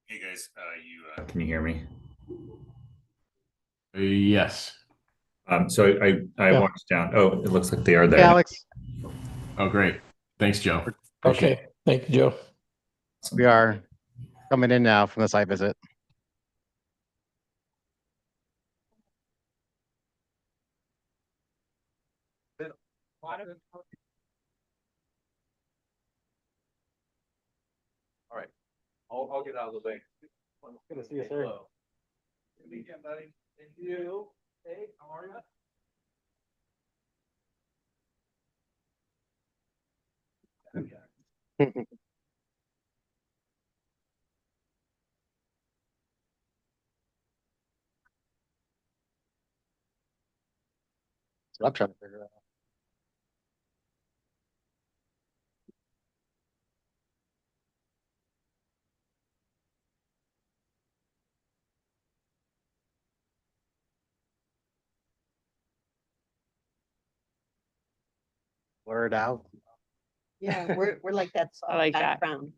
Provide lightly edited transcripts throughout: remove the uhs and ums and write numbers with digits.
Hey guys, can you hear me? Yes. So I Yeah. watched down. Oh, it looks like they are Hey, there now. Alex, Oh, great. Thanks, Joe. Appreciate it. okay. Thank you, Joe. Awesome. we are coming in now from the site visit. All right, I'll get out of the way. Good to see you, sir. Good weekend, buddy. Thank you. Hey, how are you? So I'm trying to figure out. Blur it out. Yeah, we're like that I soft like that. background. Is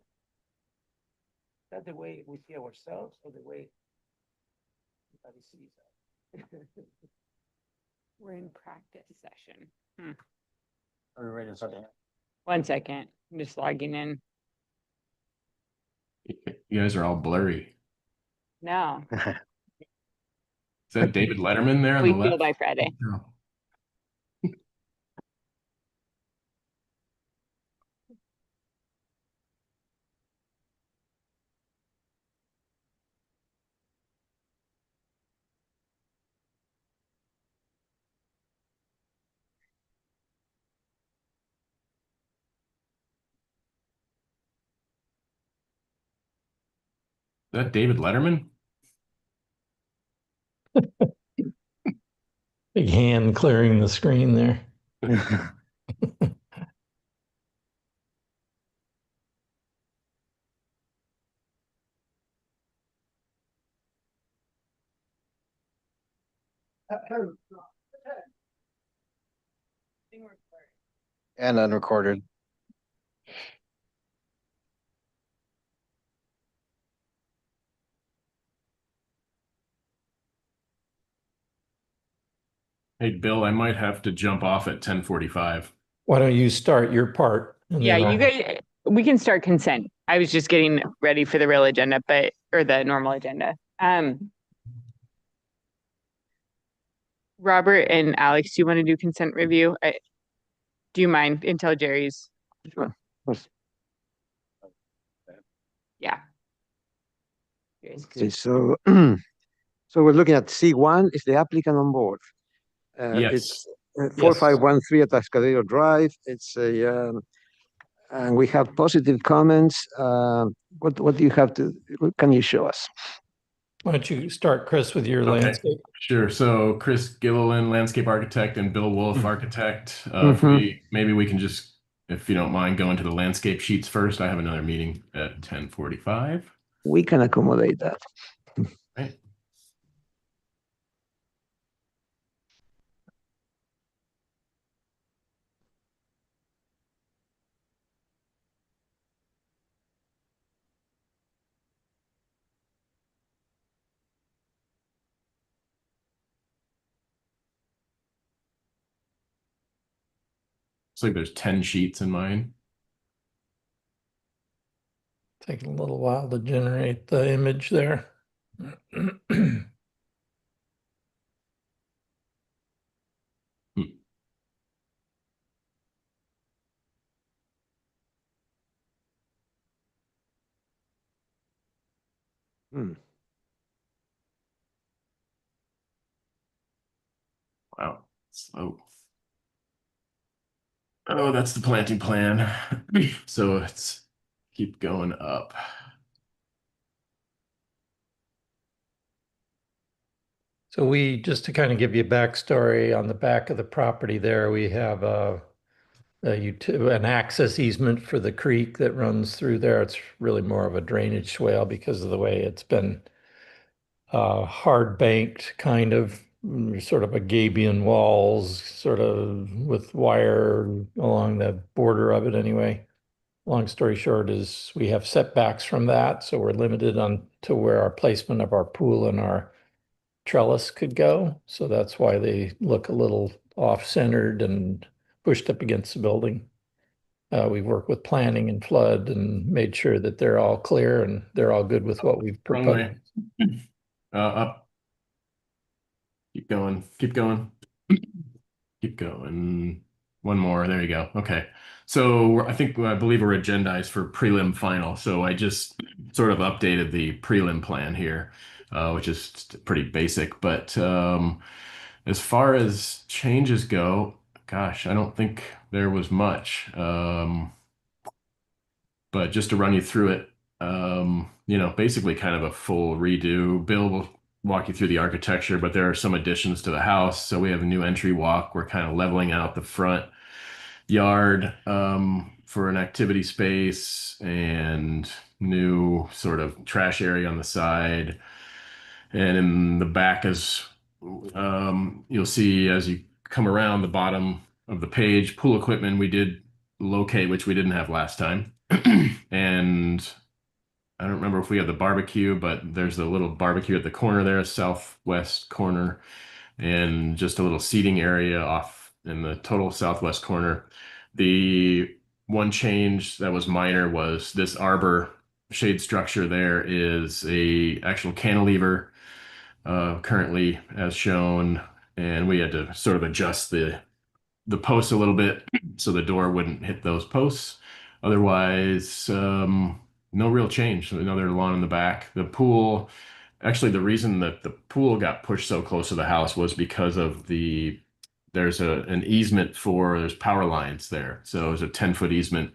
that the way we see ourselves or the way everybody sees us? We're in practice session. Are we ready to start? 1 second. I'm just logging in. You guys are all blurry. No, Is that David Letterman there on we the feel left? by Friday. No. Is that David Letterman? Big hand clearing the screen there. And unrecorded. Hey, Bill, I might have to jump off at 10:45. Why don't you start your part? And Yeah, then you guys, we can start consent. I was just getting ready for the real agenda, or the normal agenda. Robert and Alex, do you want to do consent review? Do you mind until Jerry's? Sure. Yeah. Okay, so so we're looking at C1. Is the applicant on board? Yes. It's 4513 Atascadero Drive. It's a and we have positive comments. What do you have to? What can you show us? Why don't you start, Chris, with your Okay. landscape? Sure. So Chris Gilliland, landscape architect, and Bill Wolf, architect. If Mhm. maybe we can just, if you don't mind, go into the landscape sheets first. I have another meeting at 10:45. We can accommodate that. Right. Looks like there's 10 sheets in mine. Taking a little while to generate the image there. Hmm. Wow. Slow. Oh, that's the planting plan. So it's keep going up. So we, just to kind of give you a backstory, on the back of the property there, we have an access easement for the creek that runs through there. It's really more of a drainage swale because of the way it's been hard banked, kind of sort of a gabion walls, sort of with wire along the border of it anyway. long story short is we have setbacks from that, so we're limited on to where our placement of our pool and our trellis could go. So that's why they look a little off-centered and pushed up against the building. We've worked with planning and flood and made sure that they're all clear and they're all good with what we've Wrong proposed. way. Up. Keep going, keep going. Keep going. One more, there you go. Okay. So I believe we're agendized for prelim final. So I just sort of updated the prelim plan here, which is pretty basic. But as far as changes go, gosh, I don't think there was much. But just to run you through it, basically kind of a full redo. Bill will walk you through the architecture, but there are some additions to the house. So we have a new entry walk. We're kind of leveling out the front yard for an activity space and new sort of trash area on the side. And in the back is, you'll see as you come around the bottom of the page, pool equipment we did locate, which we didn't have last time. And I don't remember if we had the barbecue, but there's a little barbecue at the corner there, southwest corner, and just a little seating area off in the total southwest corner. The one change that was minor was this arbor shade structure there is a actual cantilever currently as shown, and we had to sort of adjust the posts a little bit so the door wouldn't hit those posts. Otherwise, no real change. Another lawn in the back. The pool, actually, the reason that the pool got pushed so close to the house was because of there's an easement there's power lines there. So there's a 10-foot easement.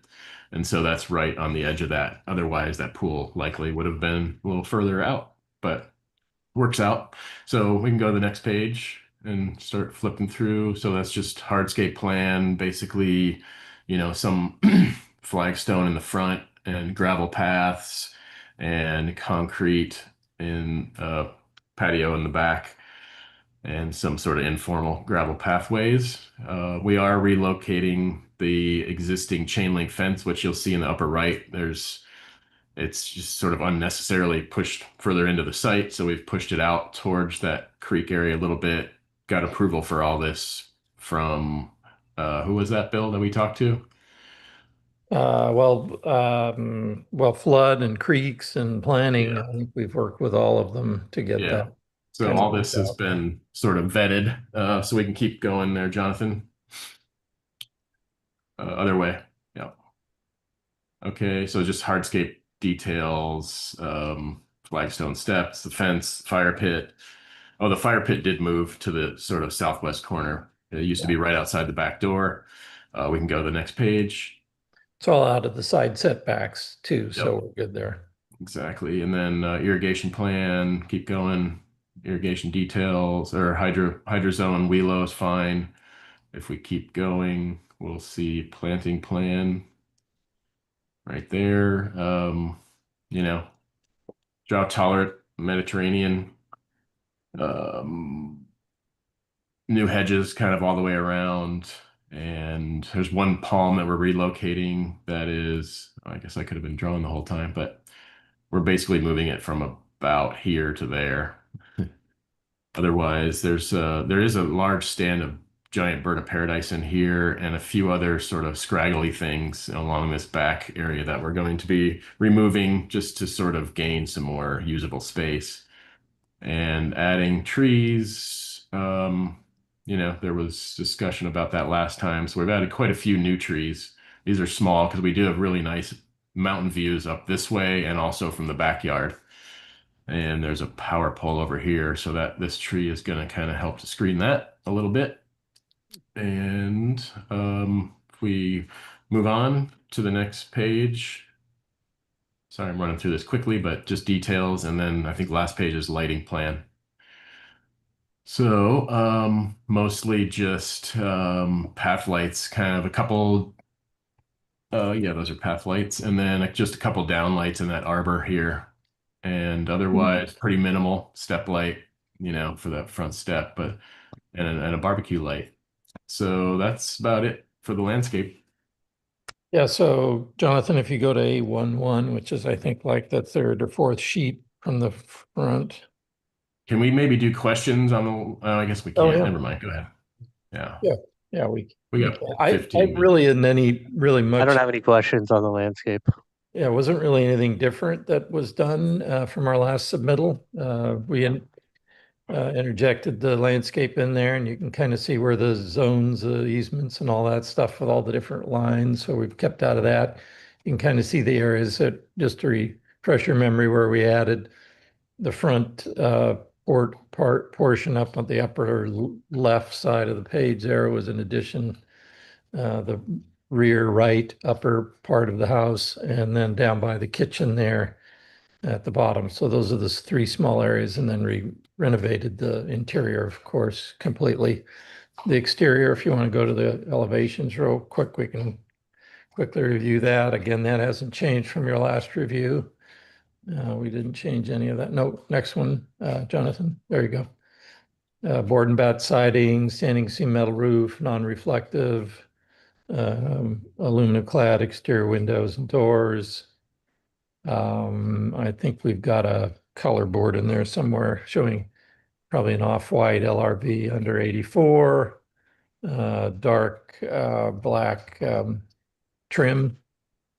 And so that's right on the edge of that. Otherwise, that pool likely would have been a little further out, but works out. So we can go to the next page and start flipping through. So that's just hardscape plan, basically, some flagstone in the front and gravel paths and concrete in patio in the back and some sort of informal gravel pathways. We are relocating the existing chain link fence, which you'll see in the upper right. It's just sort of unnecessarily pushed further into the site. So we've pushed it out towards that creek area a little bit. Got approval for all this from, who was that, Bill, that we talked to? Flood and creeks and planning, Yeah. I think we've worked with all of them to get Yeah. that. So kind of all this has out. been sort of vetted, so we can keep going there, Jonathan. Other way, yeah. Okay, so just hardscape details, flagstone steps, the fence, fire pit. Oh, the fire pit did move to the sort of southwest corner. It used to be right outside the back door. We can go to the next page. It's all out of the side setbacks too, so Yep. we're good there. Exactly. And then irrigation plan, keep going. Irrigation details or hydrozone Wheelo is fine. If we keep going, we'll see planting plan right there. Drought tolerant Mediterranean. New hedges kind of all the way around. And there's one palm that we're relocating that is, I guess I could have been drawing the whole time, but we're basically moving it from about here to there. Otherwise, there is a large stand of giant bird of paradise in here and a few other sort of scraggly things along this back area that we're going to be removing just to sort of gain some more usable space. And adding trees, there was discussion about that last time. So we've added quite a few new trees. These are small because we do have really nice mountain views up this way and also from the backyard. And there's a power pole over here, so that this tree is going to kind of help to screen that a little bit. And if we move on to the next page. Sorry, I'm running through this quickly, but just details. And then I think last page is lighting plan. So mostly just path lights, kind of a couple. Yeah, those are path lights. And then just a couple down lights in that arbor here. And otherwise pretty minimal step light, for that front step, but and a barbecue light. So that's about it for the landscape. Yeah, so Jonathan, if you go to A11, which is I think like the third or fourth sheet from the front. Can we maybe do questions on the, I guess we Oh, can't. yeah. Never mind. Go ahead. Yeah. Yeah, we We got can. I 15 minutes. really in any really I much. don't have any questions on the landscape. Yeah, it wasn't really anything different that was done from our last submittal. Interjected the landscape in there, and you can kind of see where the zones, easements and all that stuff with all the different lines. So we've kept out of that. You can kind of see the areas that, just to refresh your memory, where we added the front portion up on the upper left side of the page. There was an addition, the rear right upper part of the house, and then down by the kitchen there at the bottom. So those are the three small areas, and then renovated the interior, of course, completely. The exterior, if you want to go to the elevations real quick, we can quickly review that. Again, that hasn't changed from your last review. We didn't change any of that. No, next one, Jonathan, there you go. Board and bat siding, standing seam metal roof, non-reflective, aluminum clad exterior windows and doors. I think we've got a color board in there somewhere showing probably an off-white LRV under 84, dark black trim,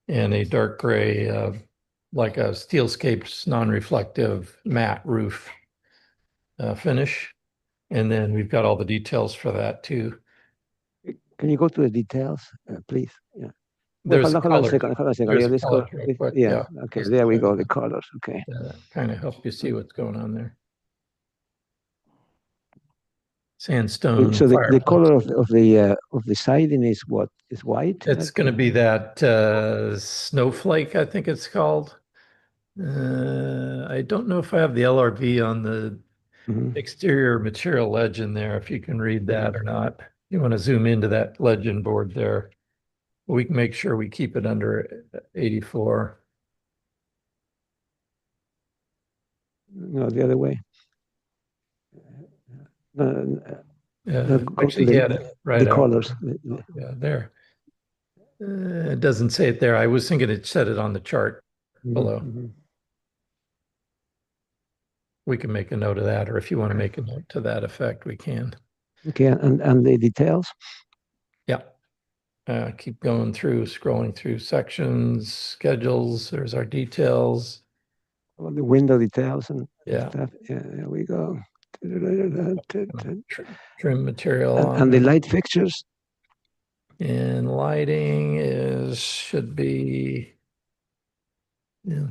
and a dark gray, like a Steelscapes non-reflective matte roof finish. And then we've got all the details for that too. Can you go to the details, please? Yeah. There's Hold on a colors. second. Hold on a second. There's Yeah, a let's go. color real quick, Yeah. Okay. just There we to go. The colors. Okay. kind of help you see what's going on there. Sandstone. So the fireplace. color of the siding is what? Is white? It's going to be that snowflake, I think it's called. I don't know if I have the LRV on the Mhm. exterior material legend there, if you can read that or not. You want to zoom into that legend board there. We can make sure we keep it under 84. No, the other way. Go to Actually, the- get it right The out. colors. Yeah, there. It doesn't say it there. I was thinking it said it on the chart below. Mhm. We can make a note of that, or if you want to make a note to that effect, we can. Okay, and the details? Yeah. Keep going through, scrolling through sections, schedules. There's our details. All the window details and Yeah. stuff. Yeah, there we go. Trim material. And the light fixtures? And lighting should be,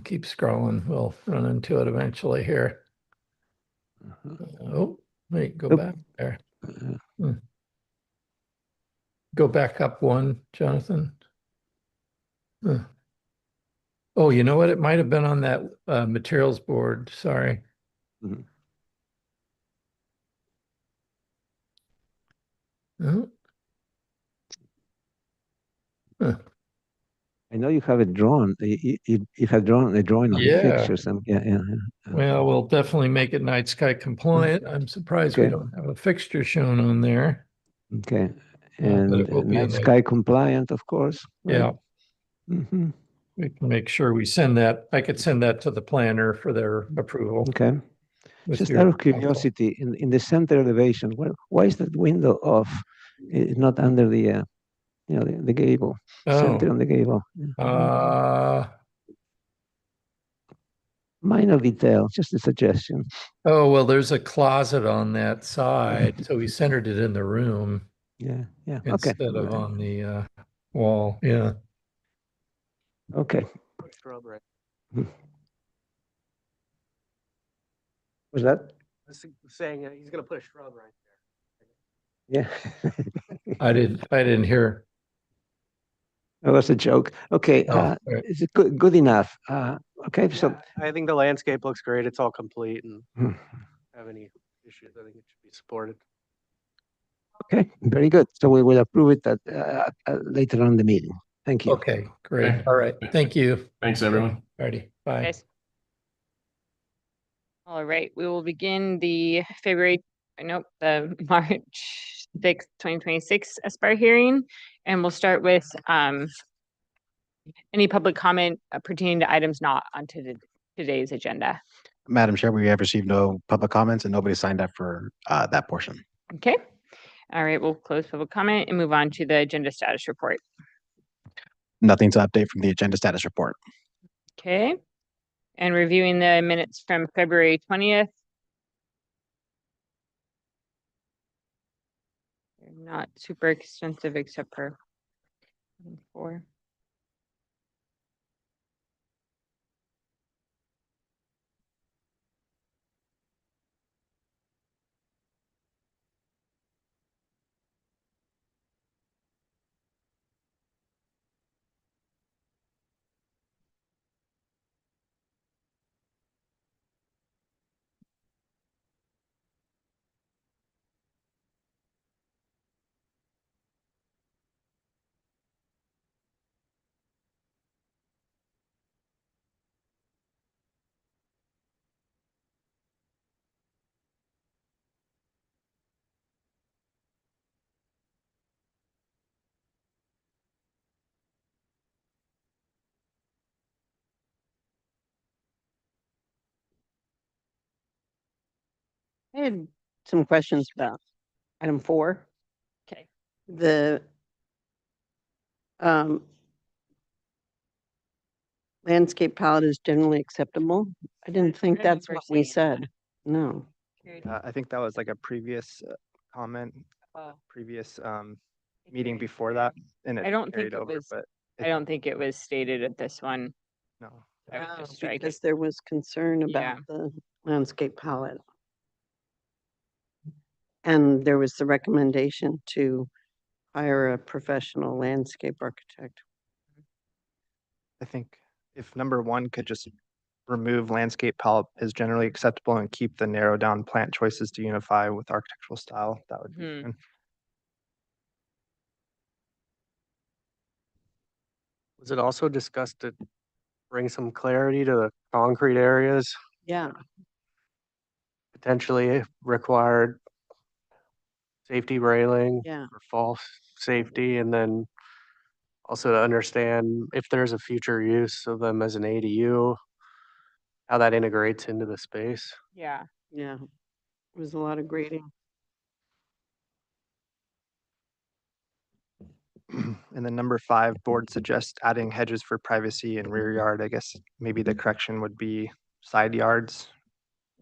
keep scrolling. We'll run into it eventually here. Oh, wait, go Nope. back there. Uh, Go back up one, Jonathan. Huh. Oh, you know what? It might have been on that materials board. Sorry. Mhm. Oh. Huh. I know you have it drawn. You have drawn a drawing of the Yeah. fixtures. And yeah. Well, we'll definitely make it night sky compliant. I'm surprised we Okay. don't have a fixture shown on there. Okay. but And it will be in night the- sky compliant, of course. right? Yeah, Mhm. we can make sure we send that. I could send that to the planner for their approval. Okay. with Just your out of approval. curiosity, in the center elevation, why is that window off? It's not under the the gable, center Oh, on the gable. Minor detail, just a suggestion. well, there's a closet on that side, so we centered it in the room Yeah. Okay. instead of on the wall. Yeah. Okay. Shrub right. Was that? Saying he's gonna put a shrub right there. Yeah. I didn't hear. That was a joke. Okay. Oh, all right. Is it good enough? Okay. So. Yeah, I think the landscape looks great. It's all complete and Hmm. have any issues. I think it should be supported. Okay. Very good. So we will approve it at later on in the meeting. Thank you. Okay, great. Okay. All right. Thank you. Thanks, everyone. Alrighty, bye. Guys. All right, we will begin the the March 6th, 2026 Aspire hearing. And we'll start with Any public comment pertaining to items not on today's agenda? Madam Chair, we have received no public comments and nobody signed up for that portion. Okay. All right, we'll close public comment and move on to the agenda status report. Nothing to update from the agenda status report. Okay. And reviewing the minutes from February 20th. They're not super extensive except for 4. I had some questions about item 4. Okay. The landscape palette is generally acceptable. I didn't think remember that's what we saying that. said. No. I think that was like a previous comment, previous meeting before that, and it I don't think carried it over, was- but I don't think it was stated at this one. no. I would just strike it. Because there was concern Yeah. about the landscape palette. And there was the recommendation to hire a professional landscape architect. I think if number 1 could just remove landscape palette is generally acceptable and keep the narrow down plant choices to unify with architectural style, that would be Mhm. fine. Was it also discussed to bring some clarity to the concrete areas, Yeah, potentially required safety railing yeah. or false safety, and then also to understand if there's a future use of them as an ADU, how that integrates into the space? Yeah. Yeah, it was a lot of grading. And then number 5, board suggests adding hedges for privacy and rear yard. I guess maybe the correction would be side yards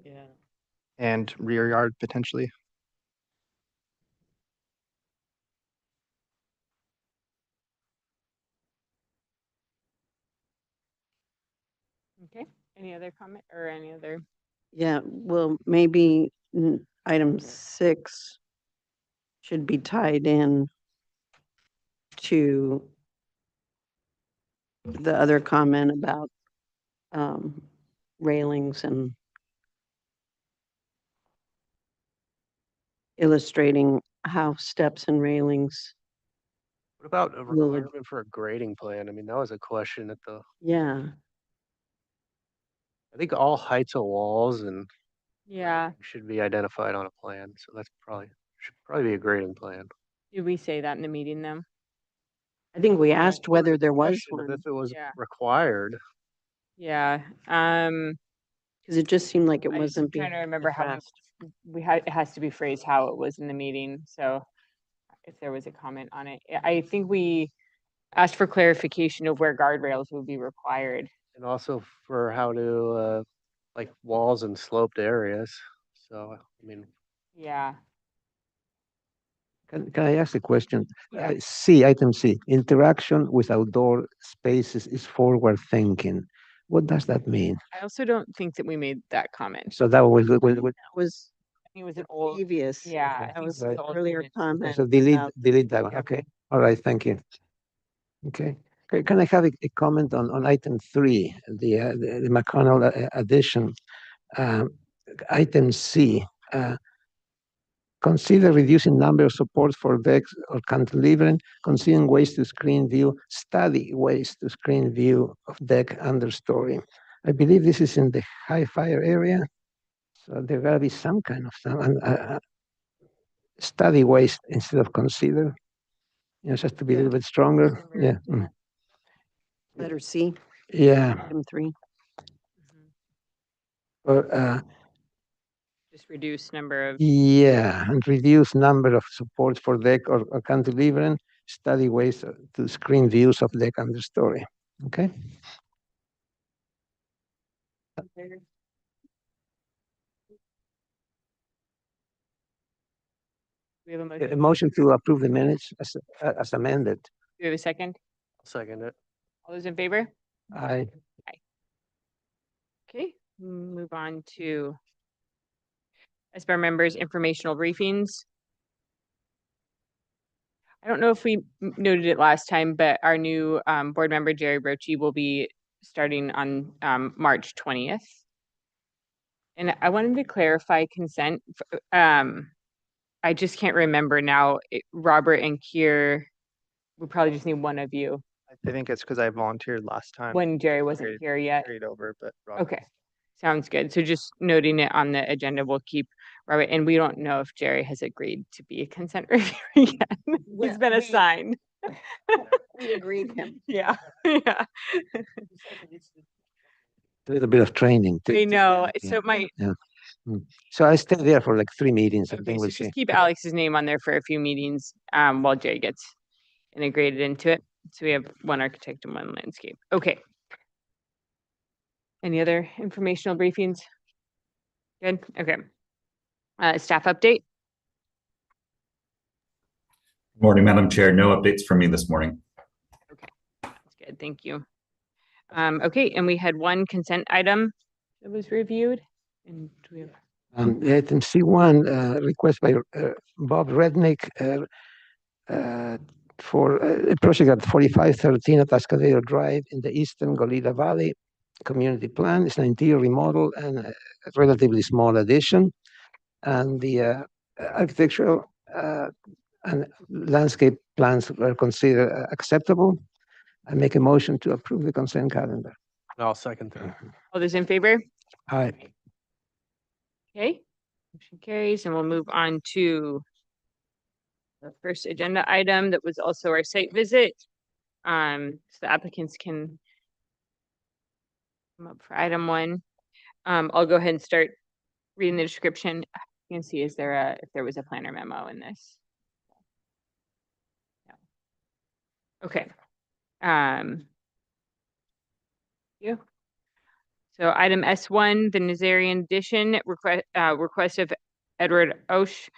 Yeah. and rear yard potentially. Okay. Any other comment or any other? Yeah, well, maybe item 6 should be tied in to the other comment about railings and illustrating how steps and railings, What about a Will it- requirement for a grading plan? I mean, that was a question at the, yeah, I think all heights of walls and Yeah. should be identified on a plan, so that's should probably be a grading plan. Did we say that in the meeting though? I think we asked whether there was Question of one, If it was Yeah. required. Yeah. because it just seemed like it I was wasn't being trying to remember how addressed. it has to be phrased how it was in the meeting, so if there was a comment on it. I think we asked for clarification of where guardrails would be required. And also for how to, like walls and sloped areas. So, I mean, Yeah. Can I ask a question? Yeah. Item C, interaction with outdoor spaces is forward thinking. What does that mean? I also don't think that we made that comment. So that was, That was I think it was an old, previous. yeah. I Okay. think That it was an Right. old earlier minutes. comment. so delete, about- delete that one. yeah. Okay, all right, thank you. Okay, can I have a comment on item 3, the McConnell addition? Item C, consider reducing number of supports for decks or cantilevering, considering ways to screen view, study ways to screen view of deck understory. I believe this is in the high fire area, so there gotta be some kind of study ways instead of consider. It has to be a little bit stronger. Yeah. Letter C, Yeah, item 3. or, Just reduce number of, yeah, and reduce number of supports for deck or cantilever, study ways to screen views of deck understory. Okay, we have a a motion. motion to approve the minutes as amended. Do we have a second? I'll second it. All those in favor? I, Okay, move on to SBAR members' informational briefings. I don't know if we noted it last time, but our new board member, Jerry Brochi, will be starting on March 20th. And I wanted to clarify consent. I just can't remember now. Robert and Kier, we probably just need one of you I think it's because I volunteered last time. when Jerry wasn't Carried- here yet. Carried over, but. Rob- Okay, sounds good. So just noting it on the agenda, we'll keep Robert, and we don't know if Jerry has agreed to be a consent reviewer yet. He's Well, been we- assigned. We agreed him. Yeah, yeah, a little bit of training. I know. yeah. So it might, So I stay there for like 3 meetings, and okay, then so we'll just see. keep Alex's name on there for a few meetings while Jerry gets integrated into it. So we have one architect and one landscape. Okay. Any other informational briefings? Good, okay. Staff update? Morning, Madam Chair. No updates from me this morning. That's good, thank you. Okay, and we had one consent item that was reviewed. And do we have? Item C1, request by Bob Rednick for a project at 4513 Atascadero Drive in the eastern Goleta Valley community plan. It's an interior remodel and a relatively small addition. And the architectural and landscape plans were considered acceptable. I make a motion to approve the consent calendar. I'll second that. All those in favor? Aye. Okay, motion carries, and we'll move on to the first agenda item that was also our site visit. So the applicants can come up for item 1. I'll go ahead and start reading the description. You can see, if there was a planner memo in this. No. Okay. Yeah. So item S1, the Nazarian addition request of Edward Osh,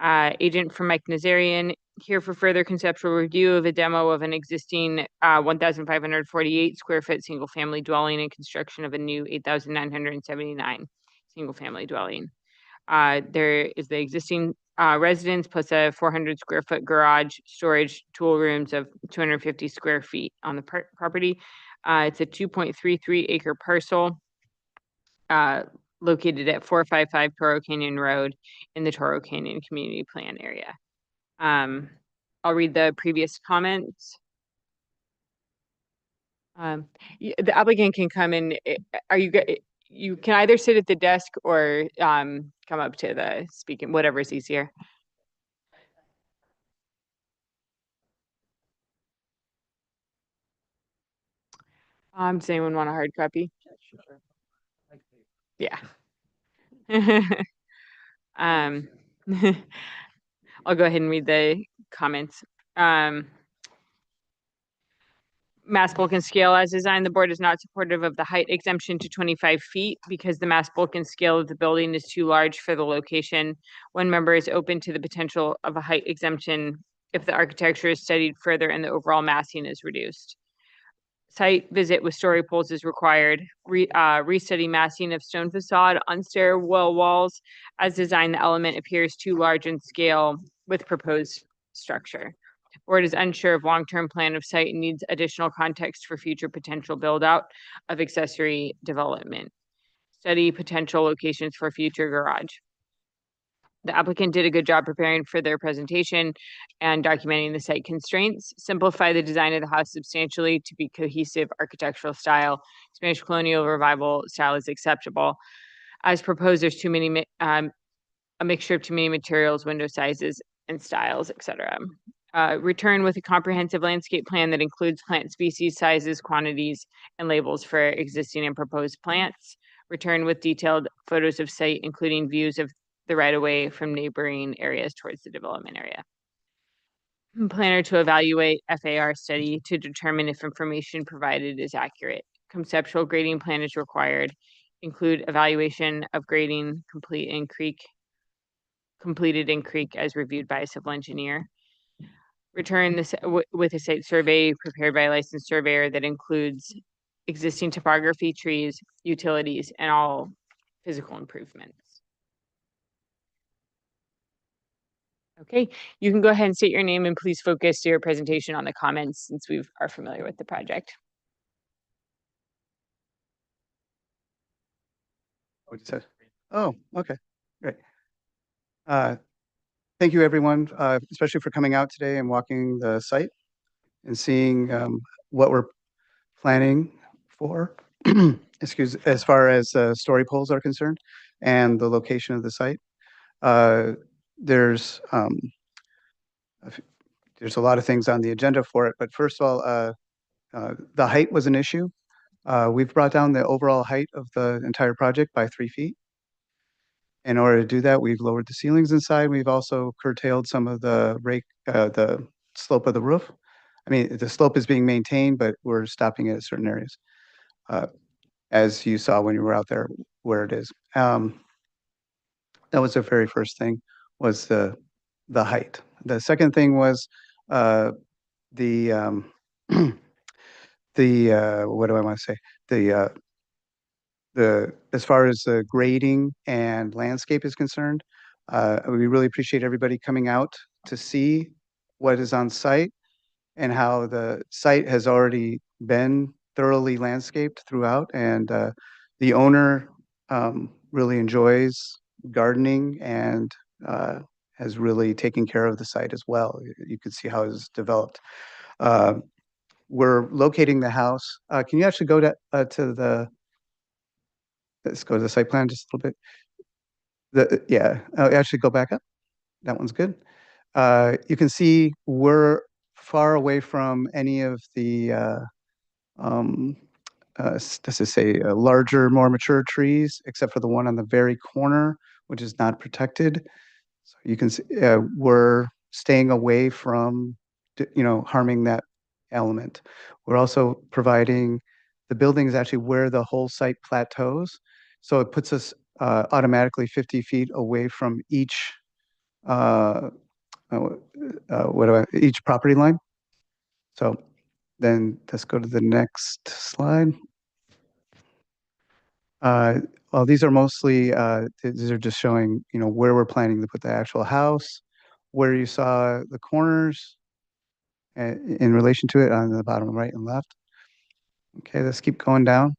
agent for Mike Nazarian, here for further conceptual review of a demo of an existing 1,548 square foot single family dwelling and construction of a new 8,979 single family dwelling. There is the existing residence plus a 400 square foot garage, storage, tool rooms of 250 square feet on the property. It's a 2.33 acre parcel located at 455 Toro Canyon Road in the Toro Canyon Community Plan area. I'll read the previous comments. The applicant can come in. You can either sit at the desk or come up to the speaking, whatever is easier. Does anyone want a hard copy? Yeah. I'll go ahead and read the comments. Mass bulk and scale as designed, the board is not supportive of the height exemption to 25 feet because the mass bulk and scale of the building is too large for the location. One member is open to the potential of a height exemption if the architecture is studied further and the overall massing is reduced. Site visit with story poles is required. Restudy massing of stone facade on stairwell walls. As designed, the element appears too large in scale with proposed structure. Board is unsure of long-term plan of site and needs additional context for future potential build-out of accessory development. Study potential locations for future garage. The applicant did a good job preparing for their presentation and documenting the site constraints, simplify the design of the house substantially to be cohesive architectural style. Spanish colonial revival style is acceptable. As proposed, there's too many, a mixture of too many materials, window sizes, and styles, etc. Return with a comprehensive landscape plan that includes plant species, sizes, quantities, and labels for existing and proposed plants. Return with detailed photos of site, including views of the right-of-way from neighboring areas towards the development area. Planner to evaluate FAR study to determine if information provided is accurate. Conceptual grading plan is required. Include evaluation of grading completed in creek as reviewed by a civil engineer. Return this with a site survey prepared by a licensed surveyor that includes existing topography, trees, utilities, and all physical improvements. Okay, you can go ahead and state your name and please focus your presentation on the comments since we are familiar with the project. What you said? Oh, okay, great. Thank you, everyone, especially for coming out today and walking the site and seeing what we're planning for, as far as story poles are concerned and the location of the site. There's a lot of things on the agenda for it, but first of all, the height was an issue. We've brought down the overall height of the entire project by 3 feet. In order to do that, we've lowered the ceilings inside. We've also curtailed some of the slope of the roof. I mean, the slope is being maintained, but we're stopping it at certain areas, as you saw when you were out there where it is. That was the very first thing, was the height. The second thing was what do I want to say? As far as the grading and landscape is concerned, we really appreciate everybody coming out to see what is on site and how the site has already been thoroughly landscaped throughout. And the owner really enjoys gardening and has really taken care of the site as well. You can see how it's developed. We're locating the house. Can you actually go to let's go to the site plan just a little bit. Actually go back up. That one's good. You can see we're far away from any of the, let's just say, larger, more mature trees, except for the one on the very corner, which is not protected. So you can see we're staying away from, harming that element. We're also providing, the building is actually where the whole site plateaus. So it puts us automatically 50 feet away from each each property line. So then let's go to the next slide. Well, these are mostly these are just showing where we're planning to put the actual house, where you saw the corners in relation to it on the bottom right and left. Okay, let's keep going down.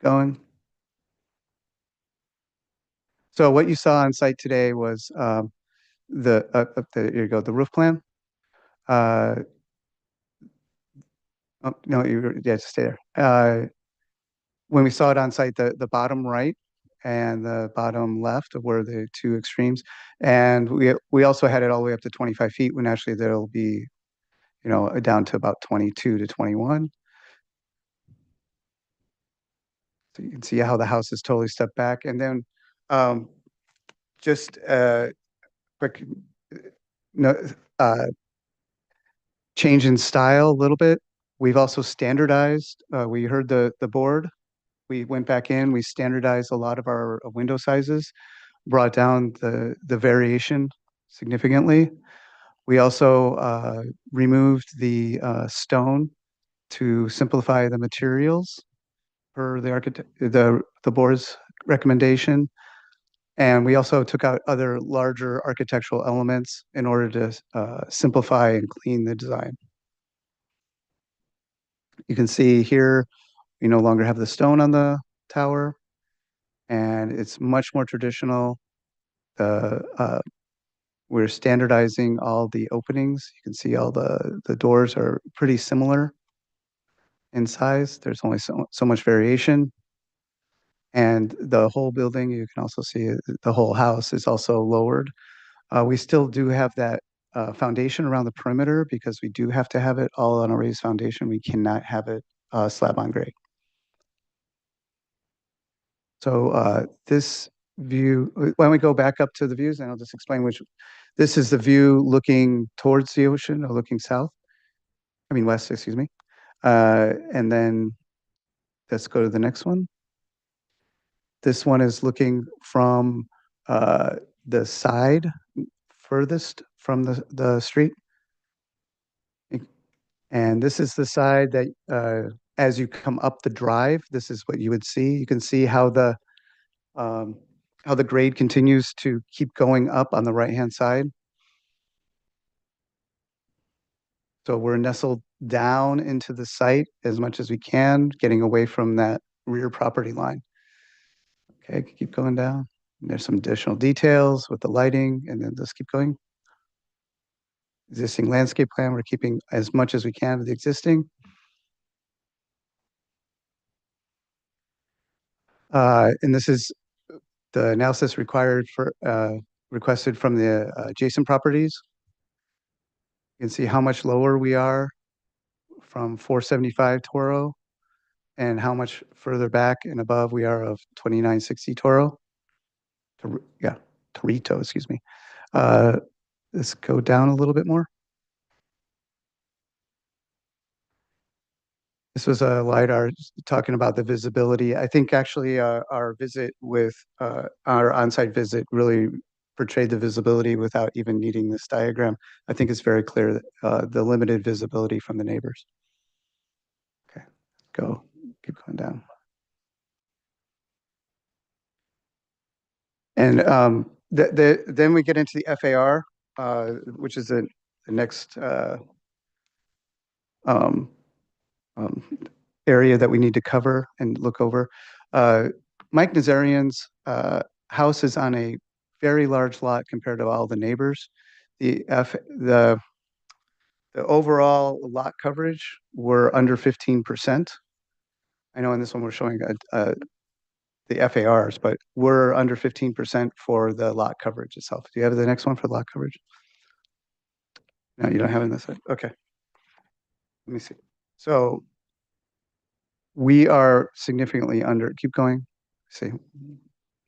Going. So what you saw on site today was there you go, the roof plan. Oh, no, just stay there. When we saw it on site, the bottom right and the bottom left were the two extremes, and we also had it all the way up to 25 feet when actually there'll be, down to about 22 to 21. So you can see how the house is totally stepped back, and then just quick change in style a little bit. We've also standardized. We heard the board. We went back in. We standardized a lot of our window sizes, brought down the variation significantly. We also removed the stone to simplify the materials per the board's recommendation. And we also took out other larger architectural elements in order to simplify and clean the design. You can see here, we no longer have the stone on the tower, and it's much more traditional. We're standardizing all the openings. You can see all the doors are pretty similar in size. There's only so much variation. And the whole building, you can also see the whole house is also lowered. We still do have that foundation around the perimeter because we do have to have it all on a raised foundation. We cannot have it slab on grade. So this view, why don't we go back up to the views and I'll just explain which. This is the view looking towards the ocean or looking south. I mean west, excuse me. And then let's go to the next one. This one is looking from the side furthest from the street. And this is the side that as you come up the drive, this is what you would see. You can see how the grade continues to keep going up on the right-hand side. So we're nestled down into the site as much as we can, getting away from that rear property line. Okay, keep going down. And there's some additional details with the lighting, and then just keep going. Existing landscape plan, we're keeping as much as we can of the existing. And this is the analysis required for requested from the adjacent properties. You can see how much lower we are from 475 Toro and how much further back and above we are of 2960 Toro. Torito, excuse me. Let's go down a little bit more. This was a LiDAR talking about the visibility. I think actually our visit with our on-site visit really portrayed the visibility without even needing this diagram. I think it's very clear that the limited visibility from the neighbors. Okay, keep going down. And then we get into the FAR, which is the next area that we need to cover and look over. Mike Nazarian's house is on a very large lot compared to all the neighbors. The overall lot coverage were under 15%. I know in this one we're showing the FARs, but we're under 15% for the lot coverage itself. Do you have the next one for lot coverage? No, you don't have it in this side. Okay. Let me see. So we are significantly under. Keep going. See. We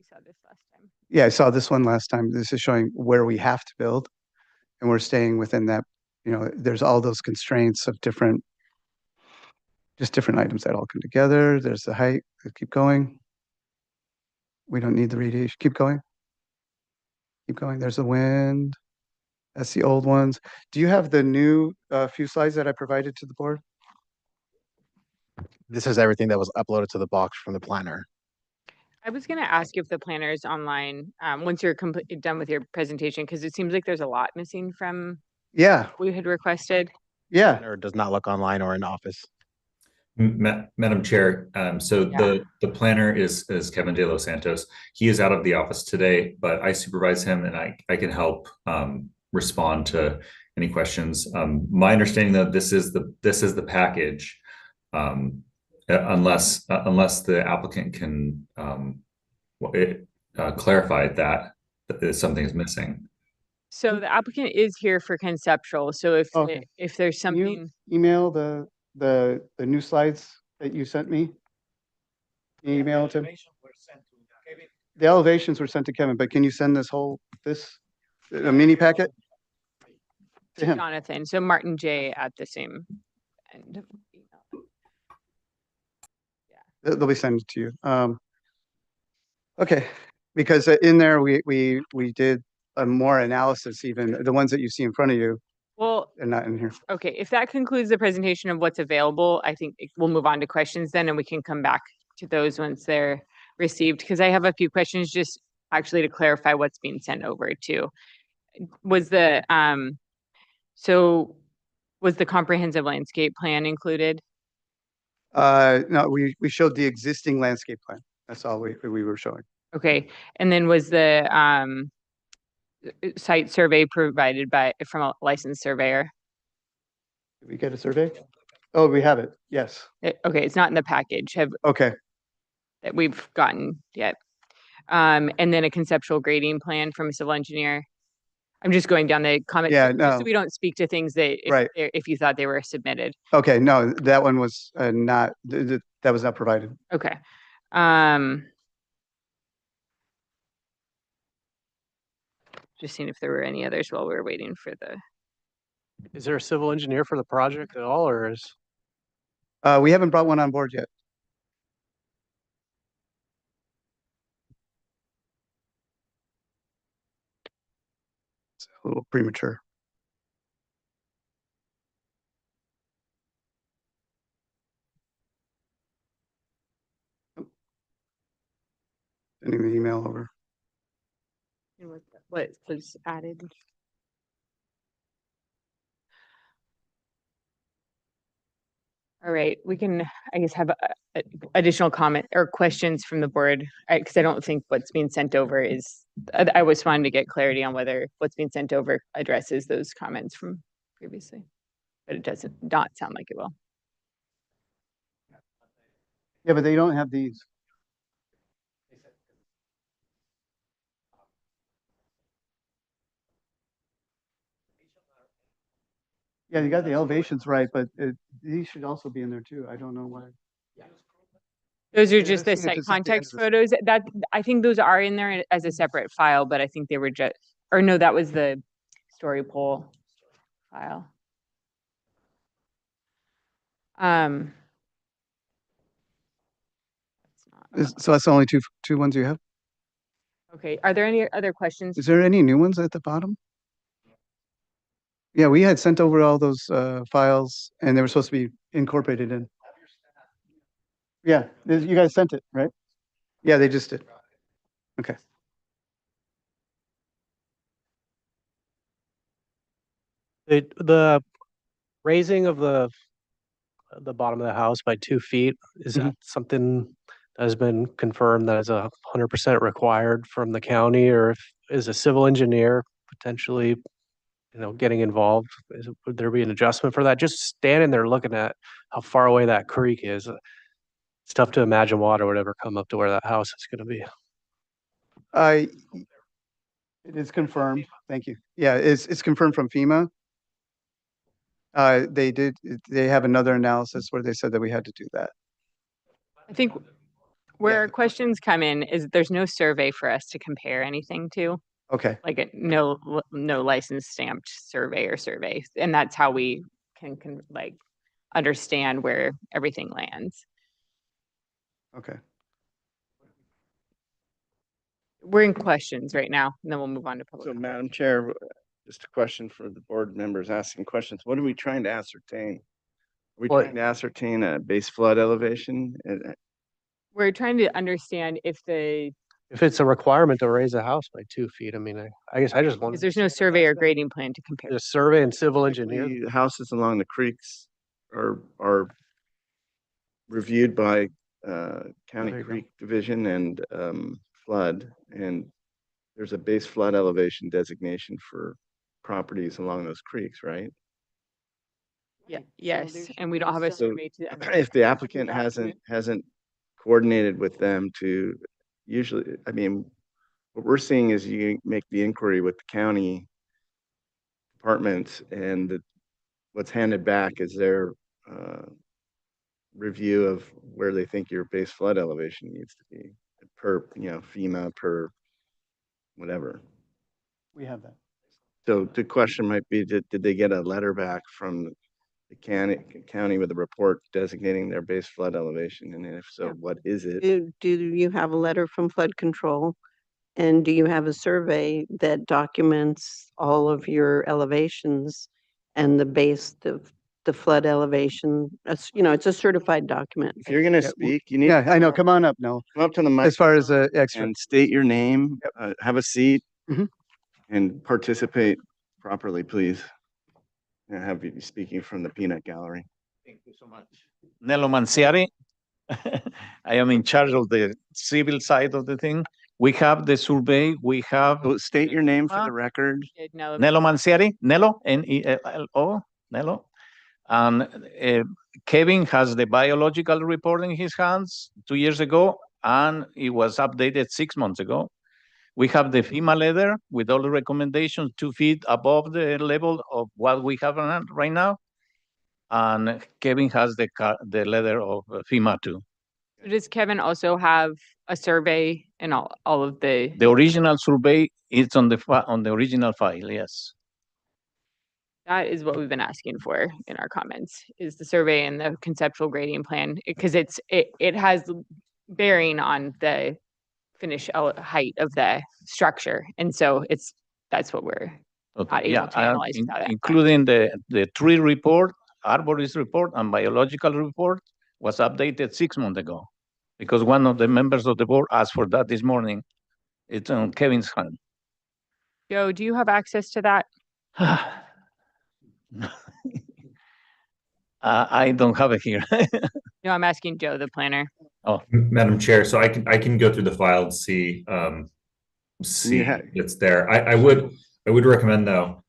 saw this last time. Yeah, I saw this one last time. This is showing where we have to build, and we're staying within that. You know, there's all those constraints of different items that all come together. There's the height. Keep going. We don't need the radiation. Keep going. Keep going. There's the wind. That's the old ones. Do you have the new few slides that I provided to the board? This is everything that was uploaded to the box from the planner. I was going to ask if the planner is online once you're done with your presentation, because it seems like there's a lot missing from Yeah. what we had requested. Yeah. Or does not look online or in office. Madam Chair, so Yeah. the planner is Kevin De Los Santos. He is out of the office today, but I supervise him and I can help respond to any questions. My understanding though, this is the package, unless the applicant can clarify that something is missing. So the applicant is here for conceptual. So Okay. if there's Can you something, email the new slides that you sent me? Can you email it to him? The elevations were sent to Kevin, but can you send a mini packet to him? Jonathan, so Martin J at the same end of email. They'll be sent to you. Okay, because in there we did a more analysis, even the ones that you see in front of you Well, are not in here. okay, if that concludes the presentation of what's available, I think we'll move on to questions then, and we can come back to those once they're received, because I have a few questions just actually to clarify what's being sent over to. Was the comprehensive landscape plan included? No, we showed the existing landscape plan. That's all we were showing. Okay, and then was the site survey provided from a licensed surveyor? Did we get a survey? Oh, we have it. Yes. Okay, it's not in the package. Okay. that we've gotten yet. And then a conceptual grading plan from a civil engineer. I'm just going down the comment, Yeah, just so no. we don't speak to things that Right. if you thought they were submitted. Okay, no, that one was not, that was not provided. Okay. Just seeing if there were any others while we were waiting for the. Is there a civil engineer for the project at all, or is? We haven't brought one on board yet. It's a little premature. Sending the email over. What was added? All right, we can, I guess, have additional comment or questions from the board, because I don't think what's being sent over is, I was wanting to get clarity on whether what's being sent over addresses those comments from previously, but it doesn't not sound like it will. Yeah, but they don't have these. Yeah, you got the elevations right, but these should also be in there too. I don't know why. Those are Yeah, just the let's see if site it's at the end context of this. photos that I think those are in there as a separate file, but I think they were just, or no, that was the story pole file. So that's the only two ones you have? Okay, are there any other questions? Is there any new ones at the bottom? Yeah, we had sent over all those files and they were supposed to be incorporated in. Yeah, you guys sent it, right? Yeah, they just did. Okay. The raising of the bottom of the house by 2 feet, is that something that has been confirmed that is 100% required from the county, or if is a civil engineer potentially, getting involved? Would there be an adjustment for that? Just standing there looking at how far away that creek is, it's tough to imagine water would ever come up to where that house is going to be. It is confirmed. Thank you. Yeah, it's confirmed from FEMA. They have another analysis where they said that we had to do that. I think where our questions come in is there's no survey for us to compare anything to, Okay, like no license stamped survey or survey. And that's how we can like understand where everything lands. okay. We're in questions right now, and then we'll move on to public. So, comment. Madam Chair, just a question for the board members asking questions. What are we trying to ascertain? Are we trying to ascertain a base flood elevation? We're trying to understand if it's a requirement to raise a house by 2 feet, I mean, I guess I just want. because there's no survey or grading plan to compare. The survey and civil engineer. The houses along the creeks are reviewed by County There you go. Creek Division and flood, and there's a base flood elevation designation for properties along those creeks, right? Yeah, yes, and we don't have a So survey to. if the applicant hasn't coordinated with them to usually, I mean, what we're seeing is you make the inquiry with the county department and what's handed back is their review of where they think your base flood elevation needs to be per, FEMA, per whatever. We have that. So the question might be, did they get a letter back from the county with a report designating their base flood elevation? And if so, what is it? Do you have a letter from flood control? And do you have a survey that documents all of your elevations and the base of the flood elevation? It's a certified document. If you're gonna speak, you need. Yeah, I know. Come on up, Noah. Come up to the mic. As far as the extra. And state your name, have a seat, Mhm. and participate properly, please. And have you speaking from the peanut gallery. Thank you so much. Nello Manziari. I am in charge of the civil side of the thing. We have the survey, we have. So state your name for the record. Nello Manziari, Nello, N-E-L-L-O, Nello. And Kevin has the biological report in his hands 2 years ago. and it was updated 6 months ago. We have the FEMA letter with all the recommendations 2 feet above the level of what we have right now. And Kevin has the letter of FEMA too. Does Kevin also have a survey and all of the? The original survey is on the original file, yes. That is what we've been asking for in our comments, is the survey and the conceptual grading plan, because it has bearing on the height of the structure. And so that's what we're not able to analyze without that. Including the tree report, arborist report, and biological report was updated 6 months ago, because one of the members of the board asked for that this morning. It's on Kevin's hand. Joe, do you have access to that? I don't have it here. No, I'm asking Joe, the planner. Oh, Madam Chair, so I can go through the file and see it's there. I would recommend though,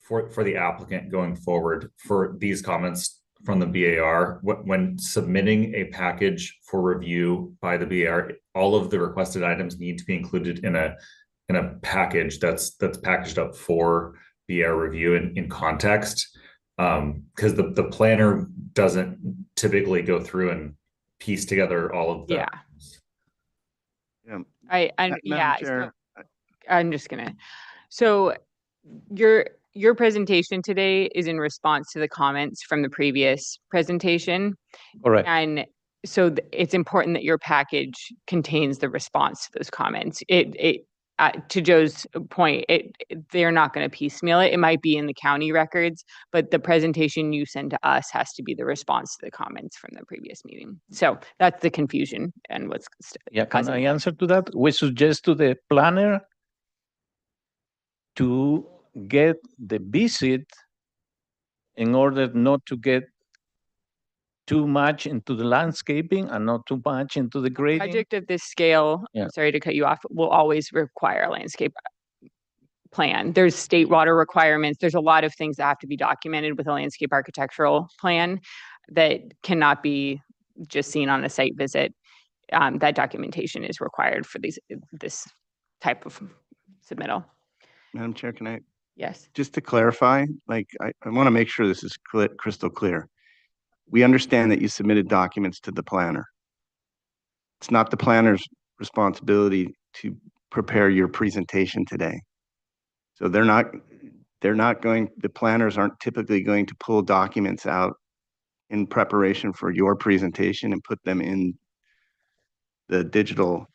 for the applicant going forward, for these comments from the BAR, when submitting a package for review by the BAR, all of the requested items need to be included in a package that's packaged up for BAR review in context. Because the planner doesn't typically go through and piece together all of that. I'm just gonna. So your presentation today is in response to the comments from the previous presentation. Correct. And so it's important that your package contains the response to those comments. To Joe's point, they're not going to piecemeal it. It might be in the county records, but the presentation you send to us has to be the response to the comments from the previous meeting. So that's the confusion and what's. Yeah, can I answer to that? We suggest to the planner to get the visit in order not to get too much into the landscaping and not too much into the grading. Project of this scale, I'm sorry to cut you off, will always require a landscape plan. There's state water requirements. There's a lot of things that have to be documented with a landscape architectural plan that cannot be just seen on a site visit. That documentation is required for this type of submittal. Madam Chair, can I? Yes. Just to clarify, I want to make sure this is crystal clear. We understand that you submitted documents to the planner. It's not the planner's responsibility to prepare your presentation today. So the planners aren't typically going to pull documents out in preparation for your presentation and put them in the digital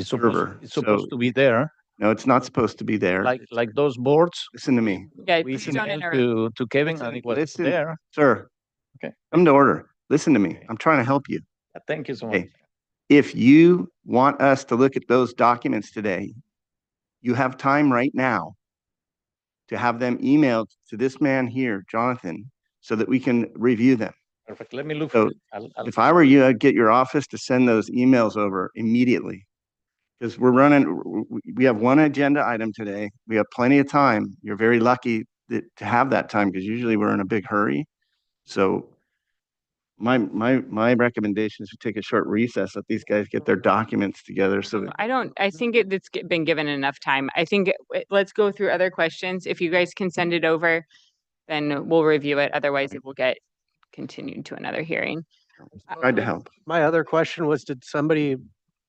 server. It's supposed to be there. No, it's not supposed to be there. Like those boards. Listen to me. Yeah, We emailed to Kevin and it was there. Sir. Okay. Come to order. Listen to me. I'm trying to help you. Thank you so much. If you want us to look at those documents today, you have time right now to have them emailed to this man here, Jonathan, so that we can review them. Perfect. Let me look So for it. if I were you, I'd get your office to send those emails over immediately. Because we have one agenda item today. We have plenty of time. You're very lucky to have that time because usually we're in a big hurry. So my recommendation is to take a short recess, let these guys get their documents together. So I think it's been given enough time. I think let's go through other questions. If you guys can send it over, then we'll review it. Otherwise it will get continued to another hearing. Tried to help. My other question was, did somebody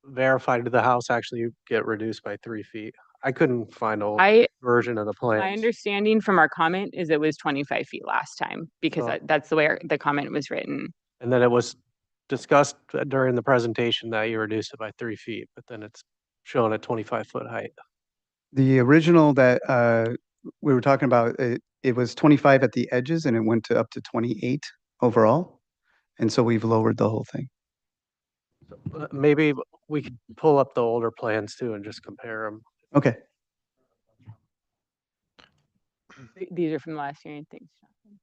verify did the house actually get reduced by 3 feet? I couldn't find a version of the plan. My understanding from our comment is it was 25 feet last time because that's the way the comment was written. And then it was discussed during the presentation that you reduced it by 3 feet, but then it's shown at 25-foot height. The original that we were talking about, it was 25 at the edges and it went to up to 28 overall. And so we've lowered the whole thing. Maybe we could pull up the older plans too and just compare them. Okay. These are from the last hearing. Thanks, Jonathan.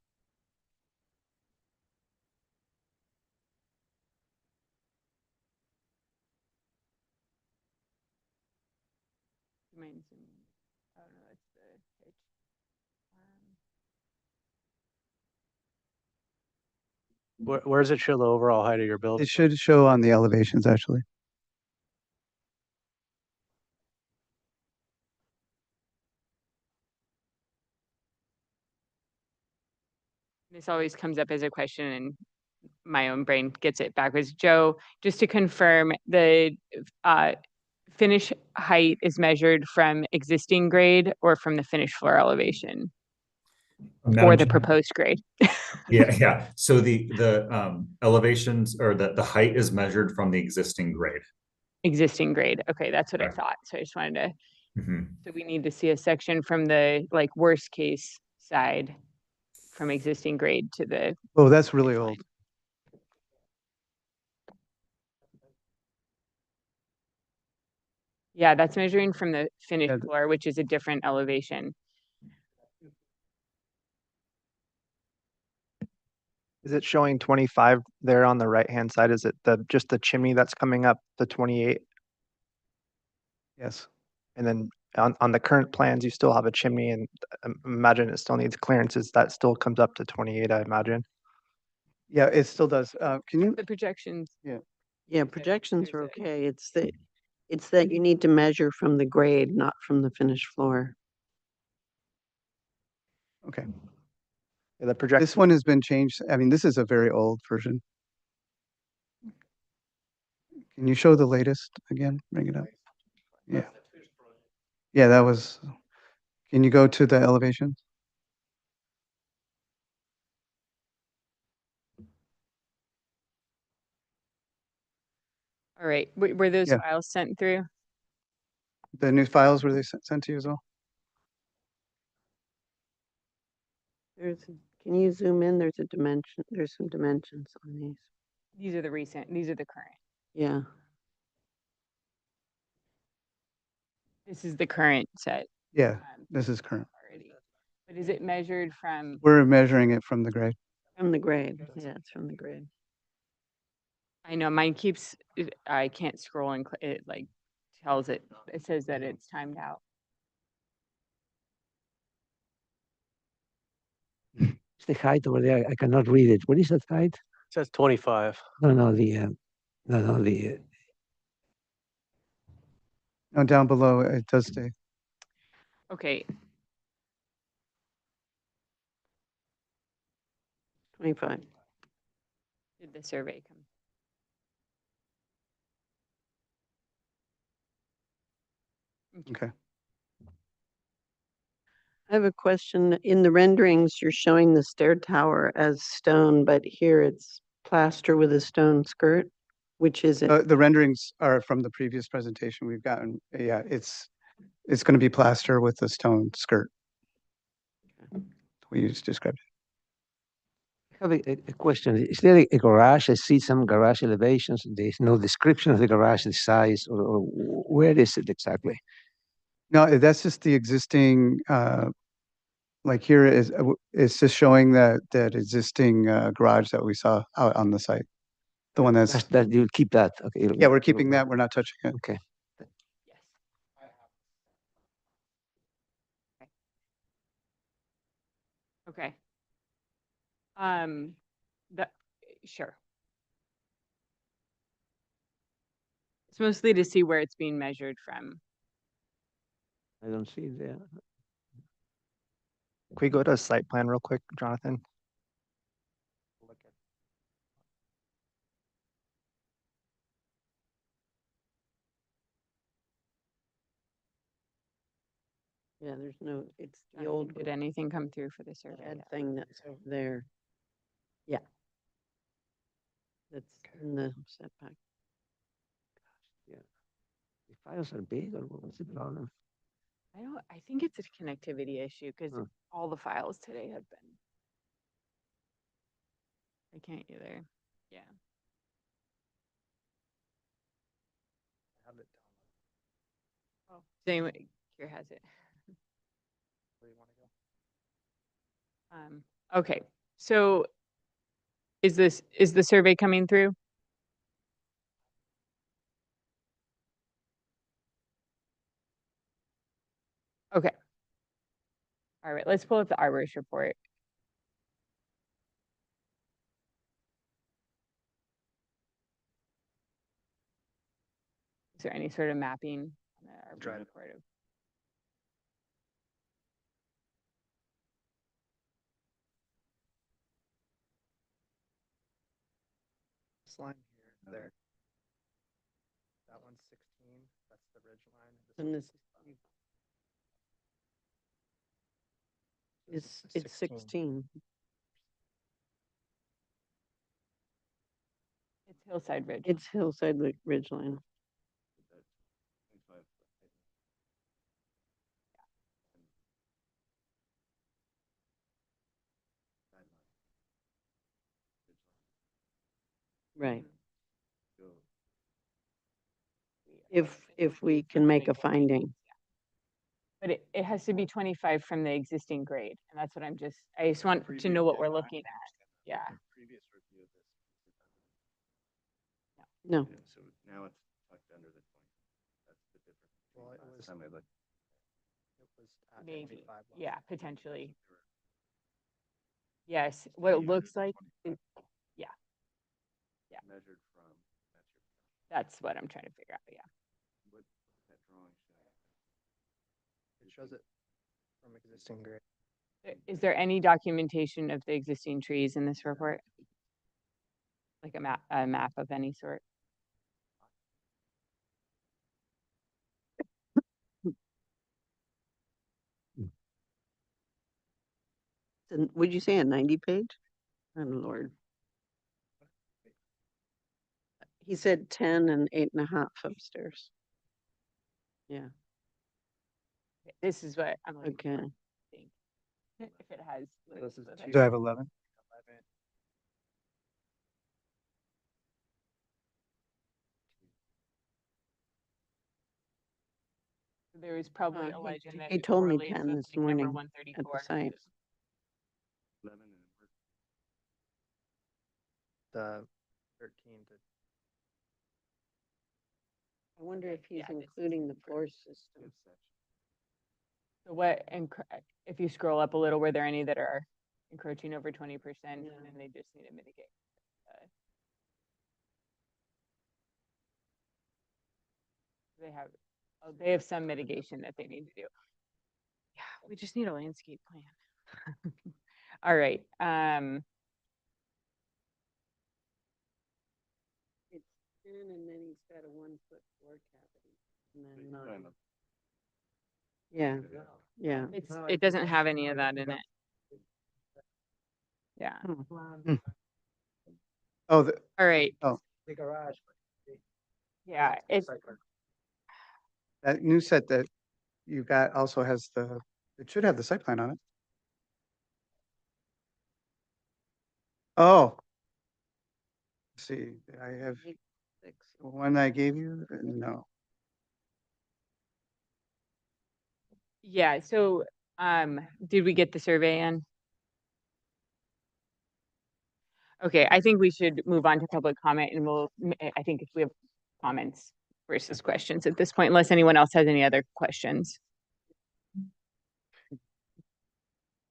Mine's in, oh no, that's the page. Where does it show the overall height of your building? It should show on the elevations, actually. This always comes up as a question and my own brain gets it backwards. Joe, just to confirm, the finish height is measured from existing grade or from the finished floor elevation? Madam Or the Chair. proposed grade? Yeah. So the elevations or the height is measured from the existing grade. Existing grade. Okay, that's what I Correct. thought. So I just wanted to, Mhm. so we need to see a section from the like worst case side from existing grade to the, Oh, that's really old. yeah, that's measuring from the finished Yeah. floor, which is a different elevation. Is it showing 25 there on the right-hand side? Is it just the chimney that's coming up to 28? Yes. And then on the current plans, you still have a chimney and imagine it still needs clearances. That still comes up to 28, I imagine. Yeah, it still does. Can you? The projections. Yeah, projections are there's a- okay. It's that you need to measure from the grade, not from the finished floor. Okay. Yeah, the projection. This one has been changed. I mean, this is a very old version. Can you show the latest again? Bring it up. Yeah. Yeah, that was, can you go to the elevation? All right, were those Yeah. files sent through? The new files, were they sent to you as well? Can you zoom in? There's a dimension, there's some dimensions on these. These are the recent, these are the current. Yeah, This is the current set. Yeah, um, this is current. Already. But is it measured from, We're measuring it from the grade. from the grade. Yeah, it's from the grade. I know mine keeps, I can't scroll and it like tells it, it says that it's timed out. It's the height over there. I cannot read it. What is that height? It says 25. No, the No, down below, it does stay. Okay, 25. did the survey come? Okay. I have a question. In the renderings, you're showing the stair tower as stone, but here it's plaster with a stone skirt. Which is it? The renderings are from the previous presentation we've gotten. Yeah, it's going to be plaster with a stone skirt. We just described it. I have a question. Is there a garage? I see some garage elevations. There's no description of the garage, the size, or where is it exactly? No, that's just the existing, like here is, it's just showing that existing garage that we saw out on the site. The one that's, That you'll keep that. Okay. yeah, we're keeping that. We're not touching it. Okay. Yes. Okay. That, sure. It's mostly to see where it's being measured from. I don't see it there. Can we go to a site plan real quick, Jonathan? Yeah, there's no, it's the Jonathan, old did anything come through for the survey? red yet? thing that's over there. Yeah. That's in the setback. The files are big, or what's the problem? I think it's a connectivity issue because Huh. all the files today have been. I can't either. Yeah. Oh, same, here has it. Okay, so is the survey coming through? Okay. All right, let's pull up the arborist report. Is there any sort of mapping on the arborist report of? This line here, there. That one's 16, that's the ridge line. And one's this, 65. it's 16. It's Hillside Ridge. It's Hillside Ridge line. Right. If we can make a finding. But it has to be 25 from the existing grade, and that's what I just want to know what we're looking at. Yeah. Previous review of this. No. Yeah, so now it's tucked under the 20. That's the difference. Well, it Last was- time I looked. It was at Maybe, 25 last yeah, time. potentially. Yes, what it looks like, yeah. Yeah. Measured from, that's your, That's what I'm trying to figure out, yeah. what that drawing show. It shows it from existing grade. Is there any documentation of the existing trees in this report? Like a map of any sort? Would you say a 90 page? Oh, Lord. He said 10 and 8.5 upstairs. Yeah, This is what I'm looking okay. for, I think. If it has. This is the- Do I have 11? 11. There is probably a he- legend that he it told me correlates 10 with, this like, number morning at 134. the site. 11 and we're The 13 to. I wonder if he's Yeah, this is including the floor system. good section. So what, if you scroll up a little, were there any that are encroaching over 20% and No. then they just need to mitigate? They have some mitigation that they need to do. Yeah, we just need a landscape plan. All right, It's 10 and then he's got a 1-foot floor cavity. And then 9. Yeah, yeah. it doesn't have any of that in it. Yeah, Oh, all right, the garage. yeah, it's, That new set that you got also has it should have the site plan on it. Oh. Let's see, I have 6. the one I gave you? No. yeah, so, did we get the survey in? Okay, I think we should move on to public comment and I think if we have comments versus questions at this point, unless anyone else has any other questions.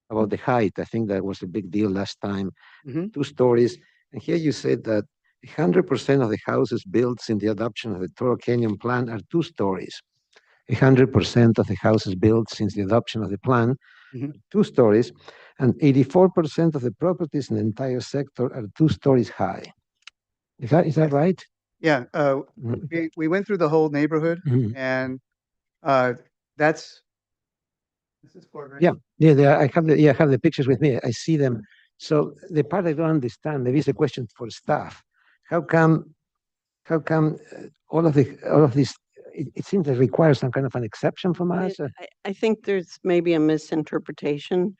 About the height, I think that was a big deal last time. Mhm. 2 stories. And here you said that 100% of the houses built since the adoption of the Toro Canyon plan are 2 stories. 100% of the houses built since the adoption of the plan, Mhm. 2 stories, and 84% of the properties in the entire sector are 2 stories high. Is that right? Yeah, Mhm. we went through the whole neighborhood Mhm. and this is Ford, right? Yeah, I have the pictures with me. I see them. So the part I don't understand, maybe it's a question for staff. How come all of this, it seems to require some kind of an exception from us? I think there's maybe a misinterpretation.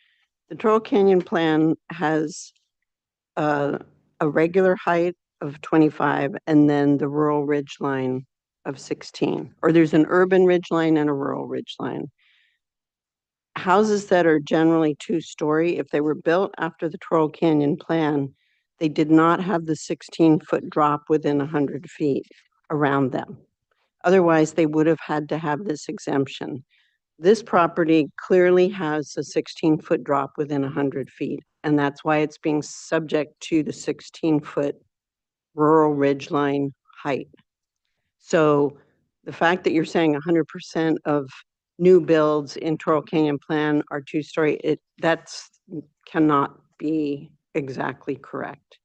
The Toro Canyon plan has a regular height of 25 and then the rural ridge line of 16, or there's an urban ridge line and a rural ridge line. Houses that are generally 2-story, if they were built after the Toro Canyon plan, they did not have the 16-foot drop within 100 feet around them. Otherwise, they would have had to have this exemption. This property clearly has a 16-foot drop within 100 feet, and that's why it's being subject to the 16-foot rural ridgeline height. So the fact that you're saying 100% of new builds in Toro Canyon plan are 2-story, that's cannot be exactly correct.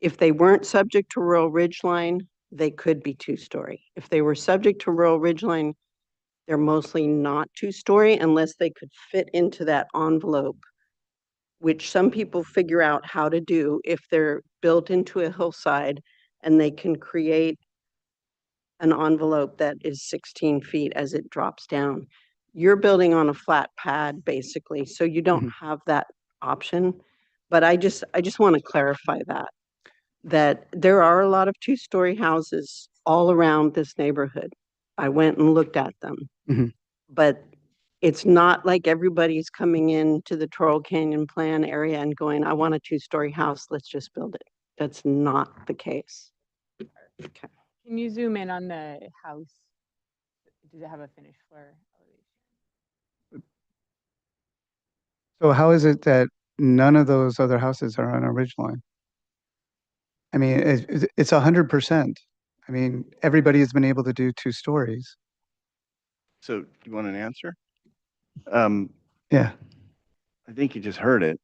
If they weren't subject to rural ridgeline, they could be two-story. If they were subject to rural ridgeline, they're mostly not two-story unless they could fit into that envelope, which some people figure out how to do if they're built into a hillside and they can create an envelope that is 16 feet as it drops down. You're building on a flat pad, basically, so you don't have that option. But I just want to clarify that there are a lot of two-story houses all around this neighborhood. I went and looked at them. But it's not like everybody's coming into the Toro Canyon Plan area and going, I want a two-story house, let's just build it. That's not the case. Okay. Can you zoom in on the house? Does it have a finished floor elevation? So how is it that none of those other houses are on a ridge line? I mean, it's 100%. I mean, everybody has been able to do 2 stories. So you want an answer? Yeah, I think you just heard it.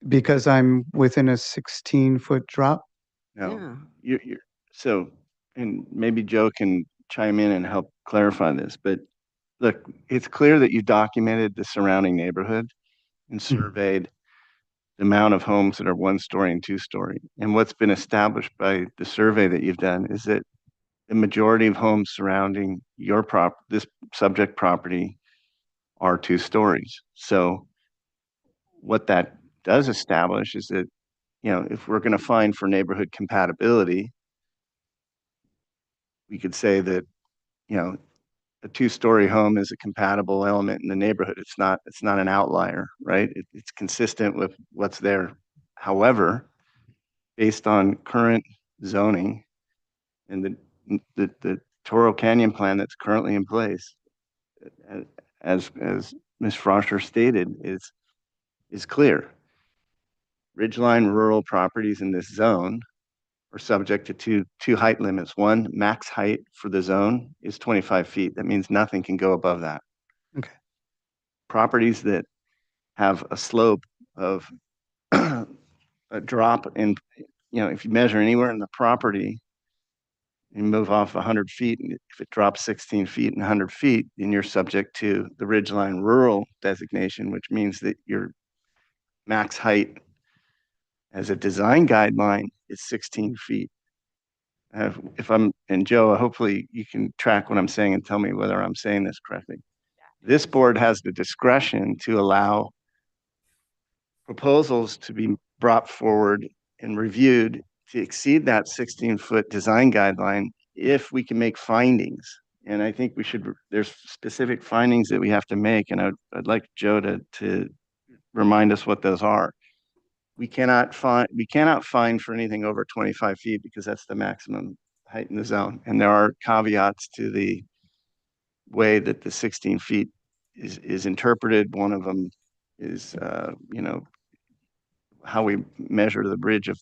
because I'm within a 16-foot drop. No, you're so, and maybe Joe can chime in and help clarify this, but look, it's clear that you documented the surrounding neighborhood and surveyed the amount of homes that are 1-story and 2-story. And what's been established by the survey that you've done is that the majority of homes surrounding your this subject property are 2 stories. So what that does establish is that, if we're going to find for neighborhood compatibility, we could say that, a 2-story home is a compatible element in the neighborhood. It's not an outlier, right? It's consistent with what's there. However, based on current zoning and the Toro Canyon Plan that's currently in place, as Ms. Froscher stated, is clear. Ridgeline rural properties in this zone are subject to two height limits. One, max height for the zone is 25 feet. That means nothing can go above that. Okay. Properties that have a slope of a drop in, if you measure anywhere in the property, you move off 100 feet, and if it drops 16 feet and 100 feet, then you're subject to the ridgeline rural designation, which means that your max height as a design guideline is 16 feet. And Joe, hopefully you can track what I'm saying and tell me whether I'm saying this correctly. This board has the discretion to allow proposals to be brought forward and reviewed to exceed that 16-foot design guideline if we can make findings. And I think there's specific findings that we have to make, and I'd like Joe to remind us what those are. We cannot find for anything over 25 feet because that's the maximum height in the zone. And there are caveats to the way that the 16 feet is interpreted. One of them is, how we measure the bridge of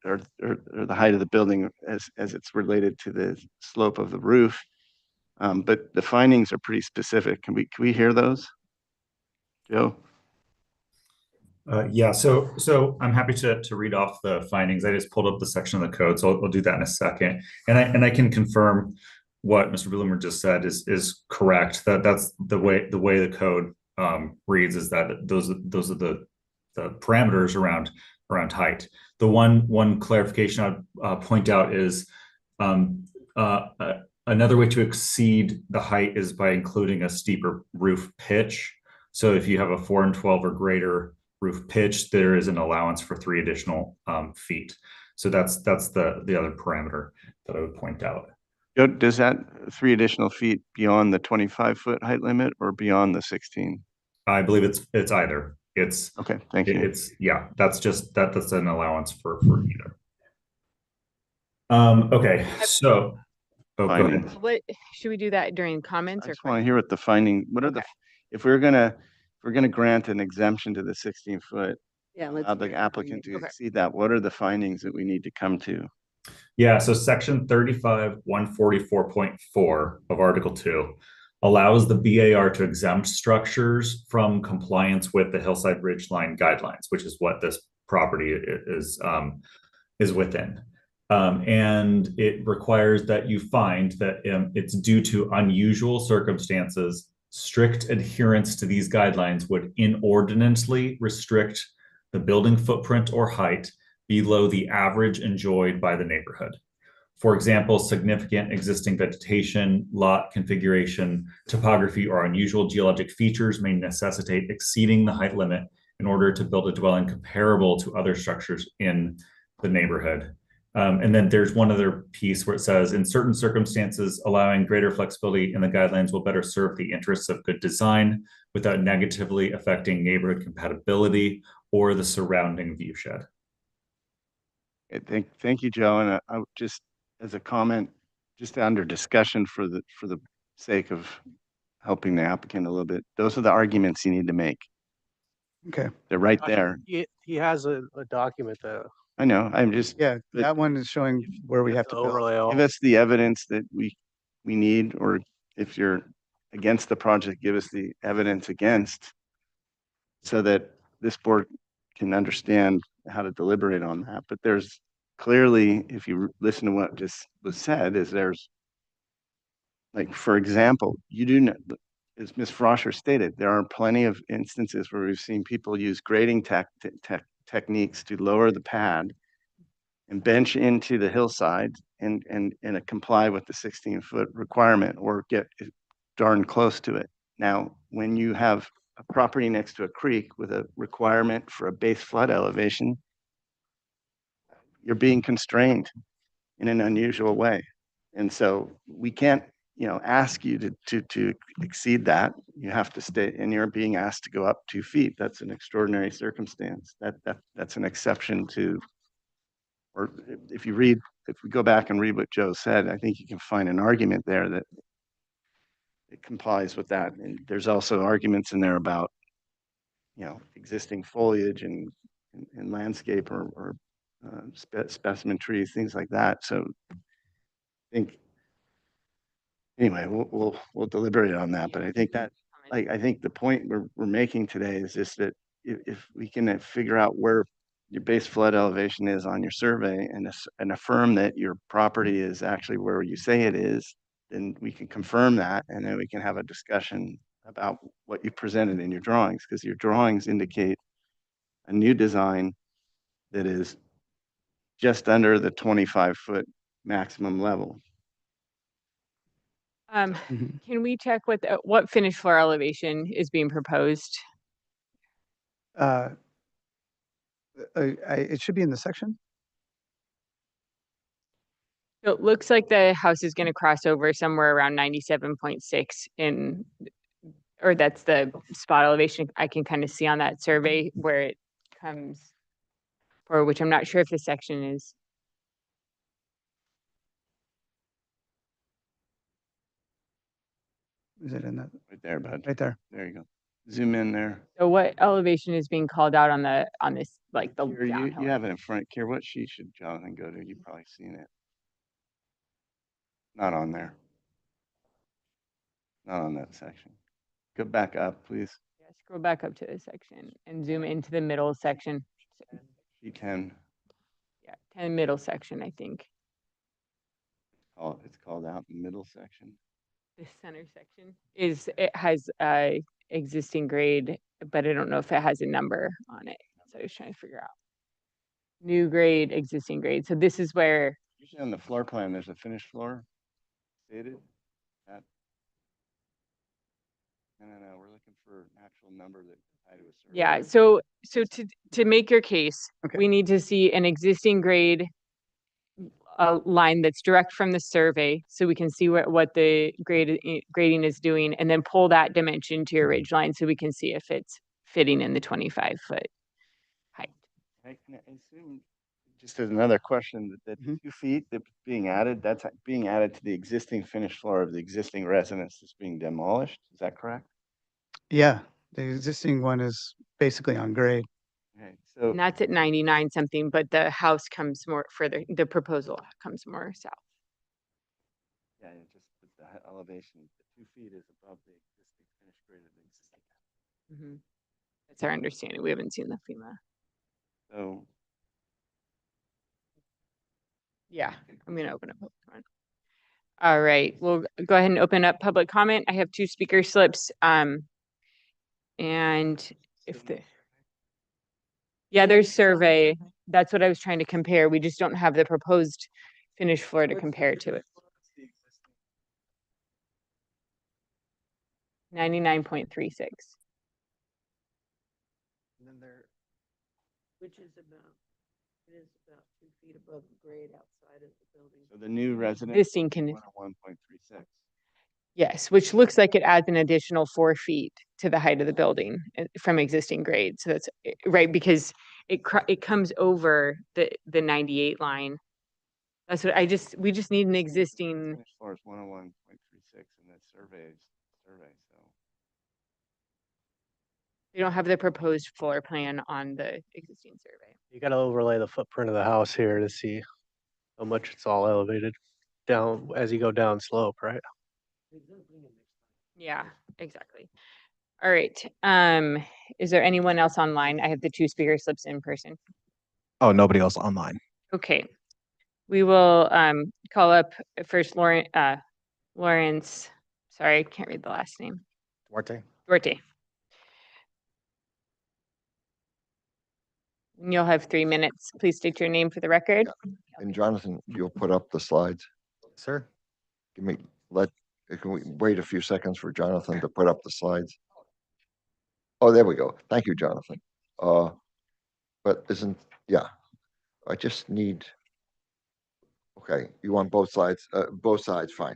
or the height of the building as it's related to the slope of the roof. But the findings are pretty specific. Can we hear those, Joe? Yeah, so I'm happy to read off the findings. I just pulled up the section of the code, so I'll do that in a second. And I can confirm what Mr. Bloomer just said is correct. That's the way the code reads, is that those are the parameters around height. The one clarification I'd point out is another way to exceed the height is by including a steeper roof pitch. So if you have a 4 and 12 or greater roof pitch, there is an allowance for 3 additional feet. So that's the other parameter that I would point out. Does that 3 additional feet beyond the 25-foot height limit or beyond the 16? I believe it's either. It's okay. Thank you. That's an allowance for either. Okay, so go ahead. What should we do that during comments? I just want to hear what the finding. What are if we're gonna grant an exemption to the 16-foot, allow the applicant to exceed that, what are the findings that we need to come to? Yeah, so section 35-144.4 of Article 2 allows the BAR to exempt structures from compliance with the Hillside Ridgeline guidelines, which is what this property is is within. And it requires that you find that it's due to unusual circumstances. Strict adherence to these guidelines would inordinately restrict the building footprint or height below the average enjoyed by the neighborhood. For example, significant existing vegetation, lot configuration, topography, or unusual geologic features may necessitate exceeding the height limit in order to build a dwelling comparable to other structures in the neighborhood. And then there's one other piece where it says, in certain circumstances, allowing greater flexibility in the guidelines will better serve the interests of good design without negatively affecting neighborhood compatibility or the surrounding viewshed. Thank you, Joe. And I would just, as a comment, just under discussion for the sake of helping the applicant a little bit, those are the arguments you need to make. Okay. They're right there. He has a document that. I know, I'm just. Yeah, but that one is showing where we have to build. Overlay all. Give us the evidence that we need, or if you're against the project, give us the evidence against, so that this board can understand how to deliberate on that. But there's clearly, if you listen to what just was said, is there's, like, for example, you do not, as Ms. Froscher stated, there are plenty of instances where we've seen people use grading techniques to lower the pad and bench into the hillside and comply with the 16-foot requirement or get darn close to it. Now, when you have a property next to a creek with a requirement for a base flood elevation, you're being constrained in an unusual way. And so we can't, ask you to exceed that. You have to stay, and you're being asked to go up 2 feet. That's an extraordinary circumstance. That's an exception to, or if we go back and read what Joe said, I think you can find an argument there that it complies with that. And there's also arguments in there about, existing foliage and landscape or specimen trees, things like that. So I think, anyway, we'll deliberate on that. But I think that, I think the point we're making today is just that if we can figure out where your base flood elevation is on your survey and affirm that your property is actually where you say it is, then we can confirm that, and then we can have a discussion about what you presented in your drawings, because your drawings indicate a new design that is just under the 25-foot maximum level. Can we check what finished floor elevation is being proposed? It should be in the section. So it looks like the house is going to cross over somewhere around 97.6 or that's the spot elevation I can kind of see on that survey where it comes, or which I'm not sure if the section is. Is it in that? Right there, bud. Right there. There you go. Zoom in there. So what elevation is being called out on this, like the Here, downhill? you have it in front. Kier, what sheet should Jonathan go to? You've probably seen it. Not on there. Not on that section. Go back up, please. Yeah, scroll back up to this section and zoom into the middle section. Sheet 10. Yeah, 10 middle section, I think. Oh, it's called out in the middle section. The center section it has existing grade, but I don't know if it has a number on it. So I was trying to figure out. New grade, existing grade. So this is where. Usually on the floor plan, there's a finished floor stated. No, we're looking for an actual number that tied to a survey. Yeah, so to make your case, Okay. we need to see an existing grade line that's direct from the survey, so we can see what the grading is doing, and then pull that dimension to your ridge line so we can see if it's fitting in the 25-foot height. I assume, just as another question, that 2 feet that's being added, that's being added to the existing finished floor of the existing residence that's being demolished. Is that correct? Yeah, the existing one is basically on grade. Okay, so And that's at 99 something, but the house comes more further, the proposal comes more south. yeah, just the elevation, the 2 feet is above the existing finished grade of the existing. That's our understanding. We haven't seen the FEMA. So Yeah, I'm gonna open up public comment. All right, we'll go ahead and open up public comment. I have 2 speaker slips. And if the, yeah, there's survey. That's what I was trying to compare. We just don't have the proposed finished floor to compare to it. 99.36. And then there, Which is about, it is about 2 feet above the grade outside of the building. So the new resident. Existing can, 101.36. yes, which looks like it adds an additional 4 feet to the height of the building from existing grade. So that's right, because it comes over the 98 line. That's what we just need an existing. Finished floor is 101.36 and that survey, so. We don't have the proposed floor plan on the existing survey. You gotta overlay the footprint of the house here to see how much it's all elevated down as you go down slope, right? Yeah, exactly. All right. Is there anyone else online? I have the 2 speaker slips in person. Oh, nobody else online. Okay. We will call up first Lawrence. Sorry, I can't read the last name. Duarte. You'll have 3 minutes. Please state your name for the record. And Jonathan, you'll put up the slides. Sir? Can we wait a few seconds for Jonathan to put up the slides? Oh, there we go. Thank you, Jonathan. But I just need, okay, you want both sides, fine.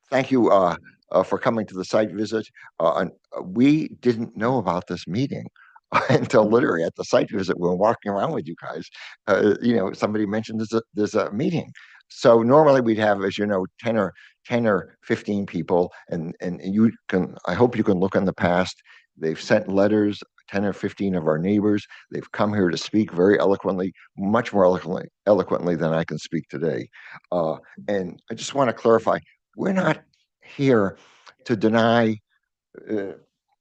Thank you for coming to the site visit. We didn't know about this meeting until literally at the site visit, we were walking around with you guys. Somebody mentioned there's a meeting. So normally we'd have, as you know, 10 or 15 people, and I hope you can look in the past. They've sent letters, 10 or 15 of our neighbors. They've come here to speak very eloquently, much more eloquently than I can speak today. And I just want to clarify, we're not here to deny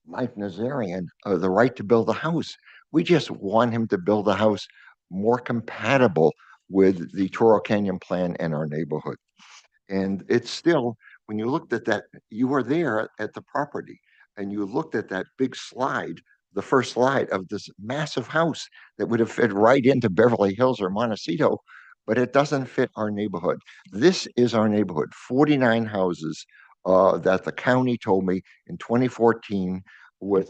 Mike Nazarian the right to build a house. We just want him to build a house more compatible with the Toro Canyon plan and our neighborhood. And it's still, when you looked at that, you were there at the property and you looked at that big slide, the first slide of this massive house that would have fit right into Beverly Hills or Montecito, but it doesn't fit our neighborhood. This is our neighborhood, 49 houses that the county told me in 2014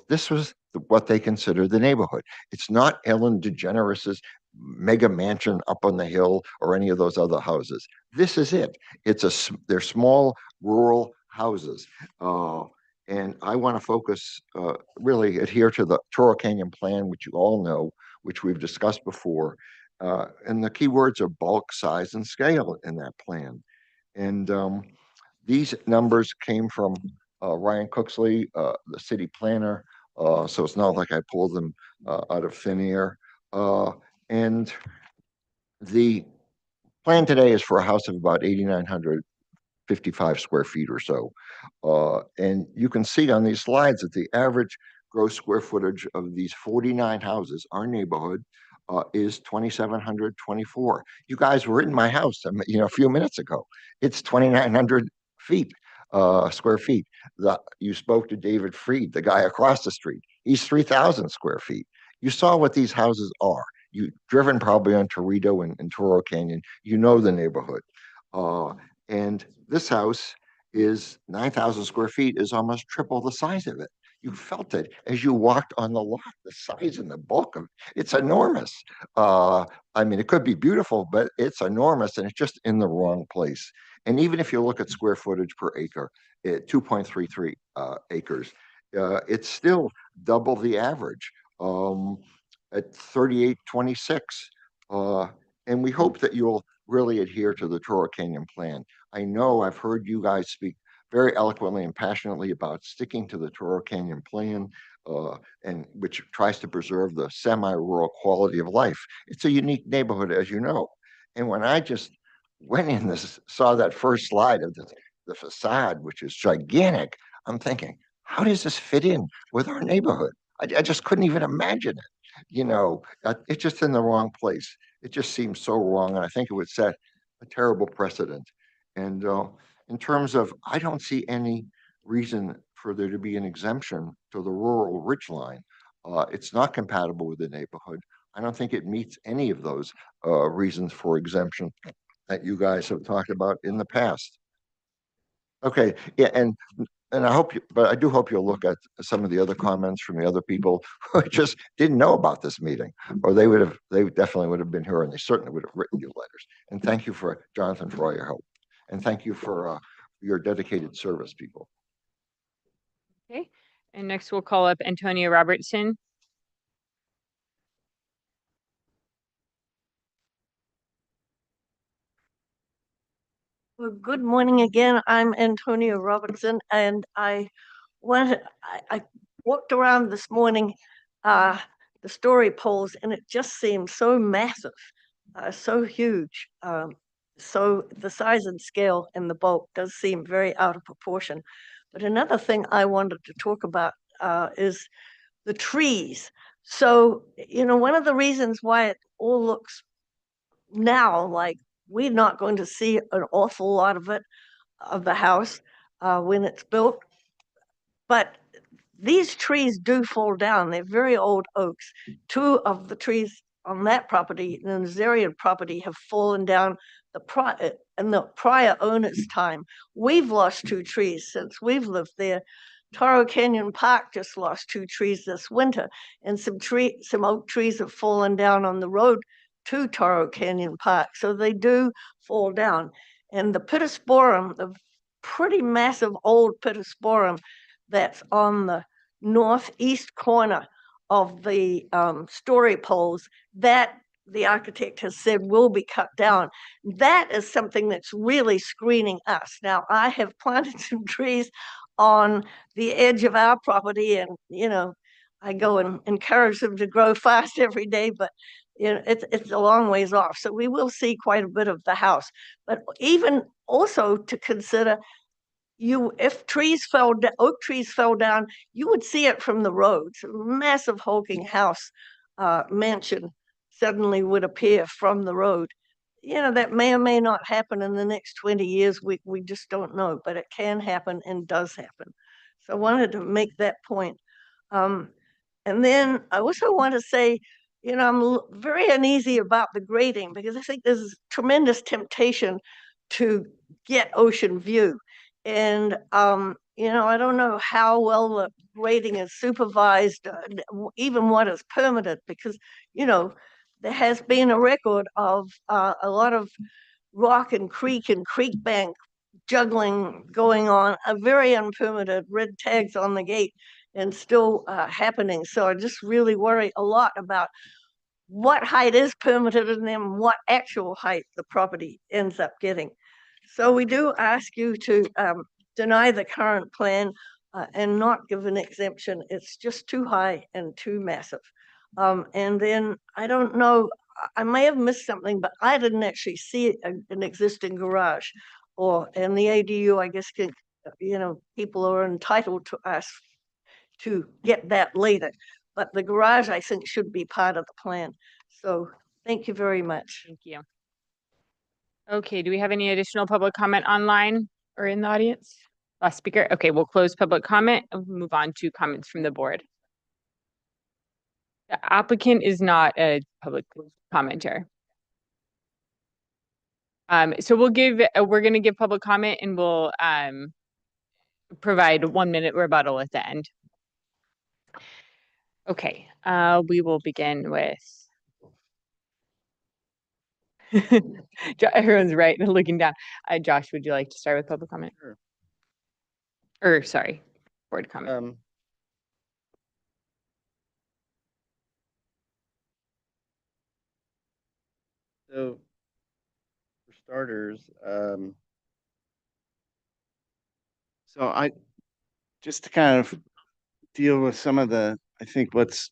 this was what they consider the neighborhood. It's not Ellen DeGeneres's mega mansion up on the hill or any of those other houses. This is it. They're small rural houses. And I want to focus, really adhere to the Toro Canyon plan, which you all know, which we've discussed before. And the key words are bulk, size, and scale in that plan. And these numbers came from Ryan Cooksley, the city planner. So it's not like I pulled them out of thin air. And the plan today is for a house of about 8,955 square feet or so. And you can see on these slides that the average gross square footage of these 49 houses, our neighborhood, is 2,724. You guys were in my house, a few minutes ago. It's 2,900 square feet. You spoke to David Freed, the guy across the street. He's 3,000 square feet. You saw what these houses are. You've driven probably on Torito and Toro Canyon. You know the neighborhood. And this house is 9,000 square feet, is almost triple the size of it. You felt it as you walked on the lot, the size and the bulk of it. It's enormous. It could be beautiful, but it's enormous and it's just in the wrong place. And even if you look at square footage per acre, 2.33 acres, it's still double the average at 3826. And we hope that you'll really adhere to the Toro Canyon plan. I know I've heard you guys speak very eloquently and passionately about sticking to the Toro Canyon plan, and which tries to preserve the semi-rural quality of life. It's a unique neighborhood, as you know. And when I just went in saw that first slide of the facade, which is gigantic, I'm thinking, how does this fit in with our neighborhood? I just couldn't even imagine it. it's just in the wrong place. It just seems so wrong, and I think it would set a terrible precedent. And in terms of, I don't see any reason for there to be an exemption to the rural ridge line. It's not compatible with the neighborhood. I don't think it meets any of those reasons for exemption that you guys have talked about in the past. Okay, yeah, and I hope but I do hope you'll look at some of the other comments from the other people who just didn't know about this meeting, or they definitely would have been here, and they certainly would have written you letters. And thank you for Jonathan for all your help, and thank you for your dedicated service, people. Okay, and next we'll call up Antonia Robertson. Well, good morning again. I'm Antonia Robertson, and I walked around this morning, the story poles, and it just seemed so massive, so huge. So the size and scale and the bulk does seem very out of proportion. But another thing I wanted to talk about is the trees. So, one of the reasons why it all looks now like we're not going to see an awful lot of it, of the house, when it's built. But these trees do fall down. They're very old oaks. Two of the trees on that property, the Nazarian property, have fallen down in the prior owner's time. We've lost 2 trees since we've lived there. Toro Canyon Park just lost 2 trees this winter, and some oak trees have fallen down on the road to Toro Canyon Park. So they do fall down. And the Pittosporum, the pretty massive old Pittosporum that's on the northeast corner of the story poles, that the architect has said will be cut down. That is something that's really screening us. Now, I have planted some trees on the edge of our property, and I go and encourage them to grow fast every day, but it's a long ways off. So we will see quite a bit of the house. But even also to consider, if oak trees fell down, you would see it from the road. So a massive hulking house, mansion suddenly would appear from the road. That may or may not happen in the next 20 years. We just don't know, but it can happen and does happen. So I wanted to make that point. And then I also want to say, I'm very uneasy about the grading, because I think there's tremendous temptation to get ocean view. And, I don't know how well the grading is supervised, even what is permitted, because, there has been a record of a lot of rock and creek bank juggling going on, a very unpermitted, red tags on the gate, and still happening. So I just really worry a lot about what height is permitted and then what actual height the property ends up getting. So we do ask you to deny the current plan and not give an exemption. It's just too high and too massive. And then I don't know, I may have missed something, but I didn't actually see an existing garage. And the ADU, I guess, people are entitled to ask to get that later. But the garage, I think, should be part of the plan. So thank you very much. Thank you. Okay, do we have any additional public comment online or in the audience? Last speaker. Okay, we'll close public comment and move on to comments from the board. The applicant is not a public commenter. So we're going to give public comment, and we'll provide 1 minute rebuttal at the end. Okay, we will begin with everyone's right and looking down. Josh, would you like to start with public comment? Sure. Or sorry, board comment. So for starters, so I just to kind of deal with some of I think what's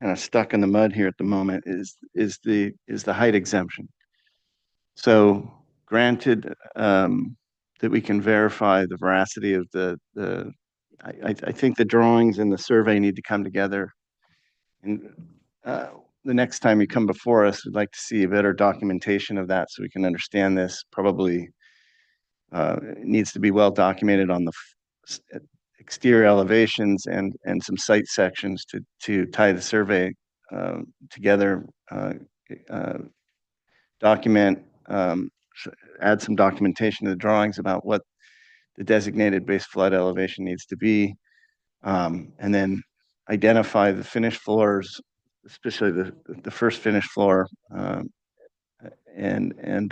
kind of stuck in the mud here at the moment is the height exemption. So granted that we can verify the veracity of I think the drawings and the survey need to come together And the next time you come before us, we'd like to see a better documentation of that so we can understand this. Probably it needs to be well documented on the exterior elevations and some site sections to tie the survey together, document, add some documentation to the drawings about what the designated base flood elevation needs to be, and then identify the finished floors, especially the first finished floor, and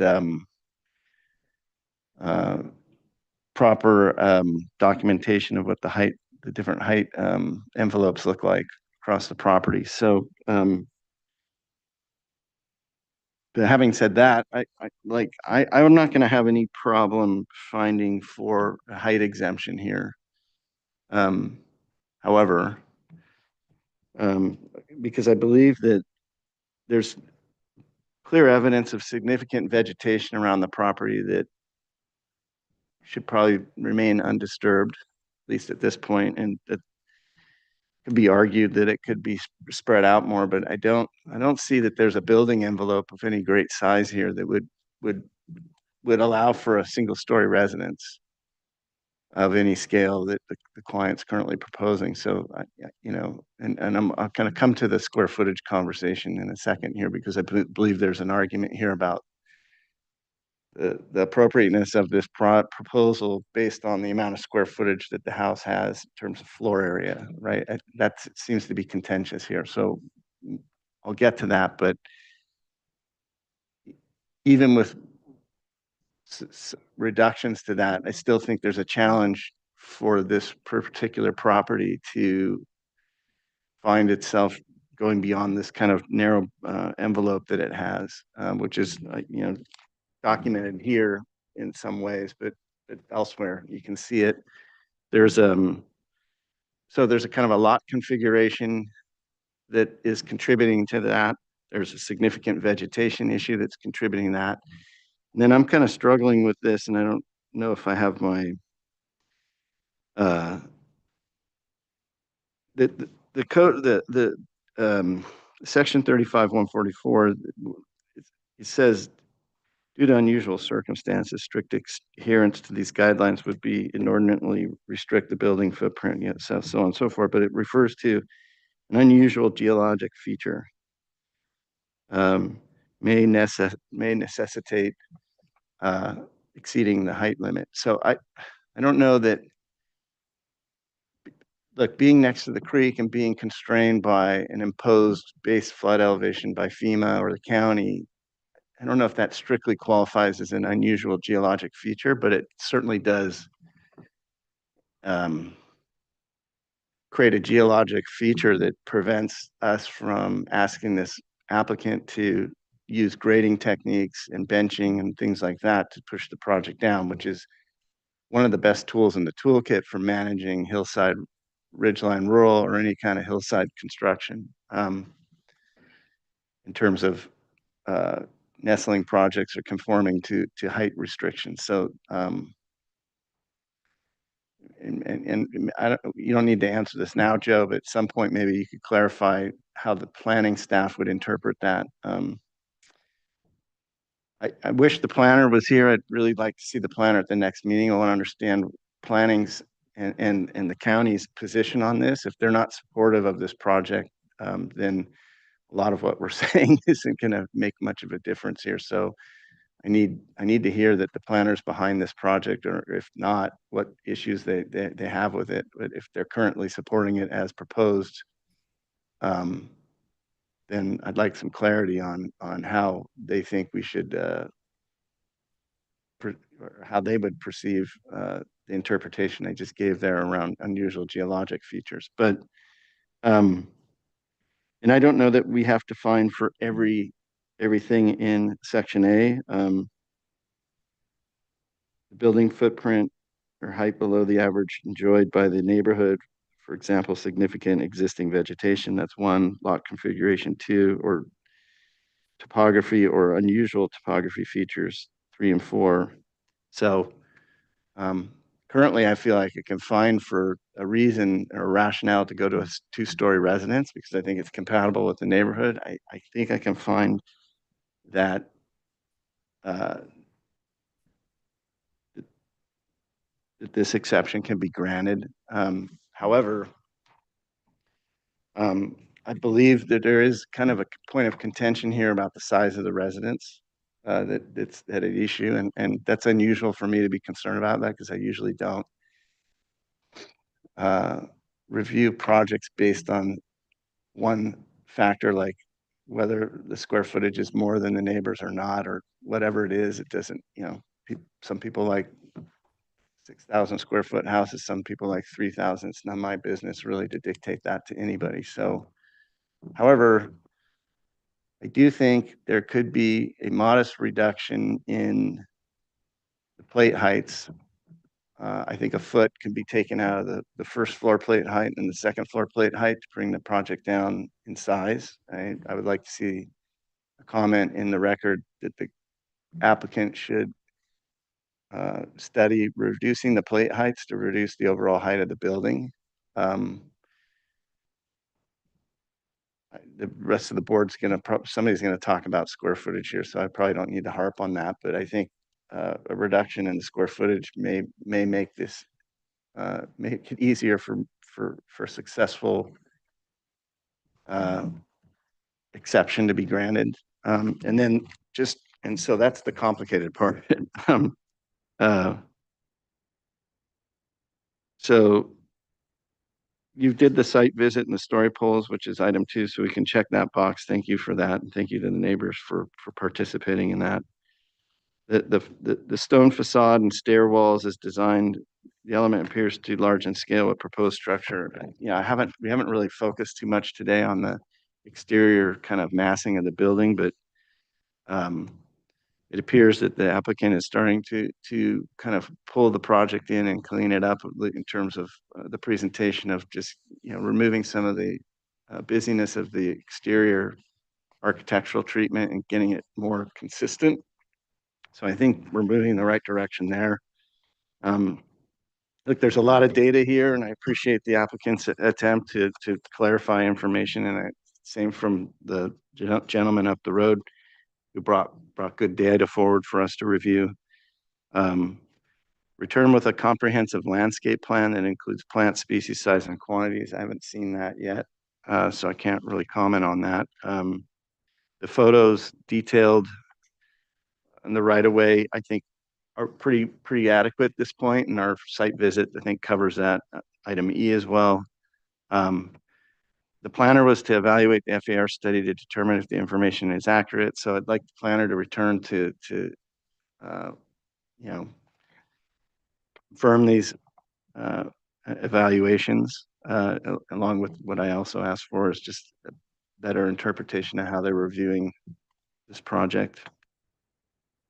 proper documentation of what the different height envelopes look like across the property. So, but having said that, I'm not going to have any problem finding for a height exemption here. However, because I believe that there's clear evidence of significant vegetation around the property that should probably remain undisturbed, at least at this point, and that could be argued that it could be spread out more, but I don't see that there's a building envelope of any great size here that would allow for a single story residence of any scale that the client's currently proposing. So, and I'm going to come to the square footage conversation in a second here, because I believe there's an argument here about the appropriateness of this proposal based on the amount of square footage that the house has in terms of floor area, right? That seems to be contentious here. So I'll get to that, but even with reductions to that, I still think there's a challenge for this particular property to find itself going beyond this kind of narrow envelope that it has, which is, documented here in some ways, but elsewhere you can see it. There's so there's a kind of a lot configuration that is contributing to that. There's a significant vegetation issue that's contributing to that. And then I'm kind of struggling with this, and I don't know if I have my the code, the section 35-144. It says, due to unusual circumstances, strict adherence to these guidelines would be inordinately restrict the building footprint, yet so on and so forth. But it refers to an unusual geologic feature, may necessitate exceeding the height limit. So I don't know that. Look, being next to the creek and being constrained by an imposed base flood elevation by FEMA or the county, I don't know if that strictly qualifies as an unusual geologic feature, but it certainly does create a geologic feature that prevents us from asking this applicant to use grading techniques and benching and things like that to push the project down, which is one of the best tools in the toolkit for managing hillside, ridgeline, rural, or any kind of hillside construction, in terms of nestling projects or conforming to height restrictions. So, you don't need to answer this now, Joe, but at some point maybe you could clarify how the planning staff would interpret that. I wish the planner was here. I'd really like to see the planner at the next meeting. I want to understand planning's and the county's position on this. If they're not supportive of this project, then a lot of what we're saying isn't going to make much of a difference here. So I need to hear that the planner's behind this project, or if not, what issues they have with it. But if they're currently supporting it as proposed, then I'd like some clarity on how they think we should, how they would perceive the interpretation I just gave there around unusual geologic features. But and I don't know that we have to find for everything in section A. The building footprint or height below the average enjoyed by the neighborhood, for example, significant existing vegetation, that's 1, lot configuration 2, or topography or unusual topography features 3 and 4. So currently I feel like I can find for a reason or rationale to go to a two-story residence because I think it's compatible with the neighborhood. I think I can find that that this exception can be granted. However, I believe that there is kind of a point of contention here about the size of the residence that's at an issue, and that's unusual for me to be concerned about that because I usually don't review projects based on one factor like whether the square footage is more than the neighbors or not, or whatever it is. It doesn't, you know, some people like 6,000 square foot houses, some people like 3,000. It's not my business really to dictate that to anybody. So, however, I do think there could be a modest reduction in the plate heights. I think a foot can be taken out of the first floor plate height and the second floor plate height to bring the project down in size. I would like to see a comment in the record that the applicant should study reducing the plate heights to reduce the overall height of the building. The rest of the board's somebody's gonna talk about square footage here, so I probably don't need to harp on that, but I think a reduction in the square footage may make this make it easier for successful exception to be granted. And then and so that's the complicated part of it. So you did the site visit and the story polls, which is item 2, so we can check that box. Thank you for that, and thank you to the neighbors for participating in that. The stone facade and stair walls is designed. The element appears too large in scale with proposed structure. Yeah, we haven't really focused too much today on the exterior kind of massing of the building, but it appears that the applicant is starting to kind of pull the project in and clean it up in terms of the presentation of just, you know, removing some of the busyness of the exterior architectural treatment and getting it more consistent. So I think we're moving in the right direction there. Look, there's a lot of data here, and I appreciate the applicant's attempt to clarify information, and same from the gentleman up the road who brought good data forward for us to review. Return with a comprehensive landscape plan that includes plant species, size, and quantities. I haven't seen that yet, so I can't really comment on that. The photos detailed on the right of way, I think, are pretty adequate at this point, and our site visit, I think, covers that. Item E as well. The planner was to evaluate the FAR study to determine if the information is accurate. So I'd like the planner to return to you know, confirm these evaluations, along with what I also asked for is just a better interpretation of how they're reviewing this project.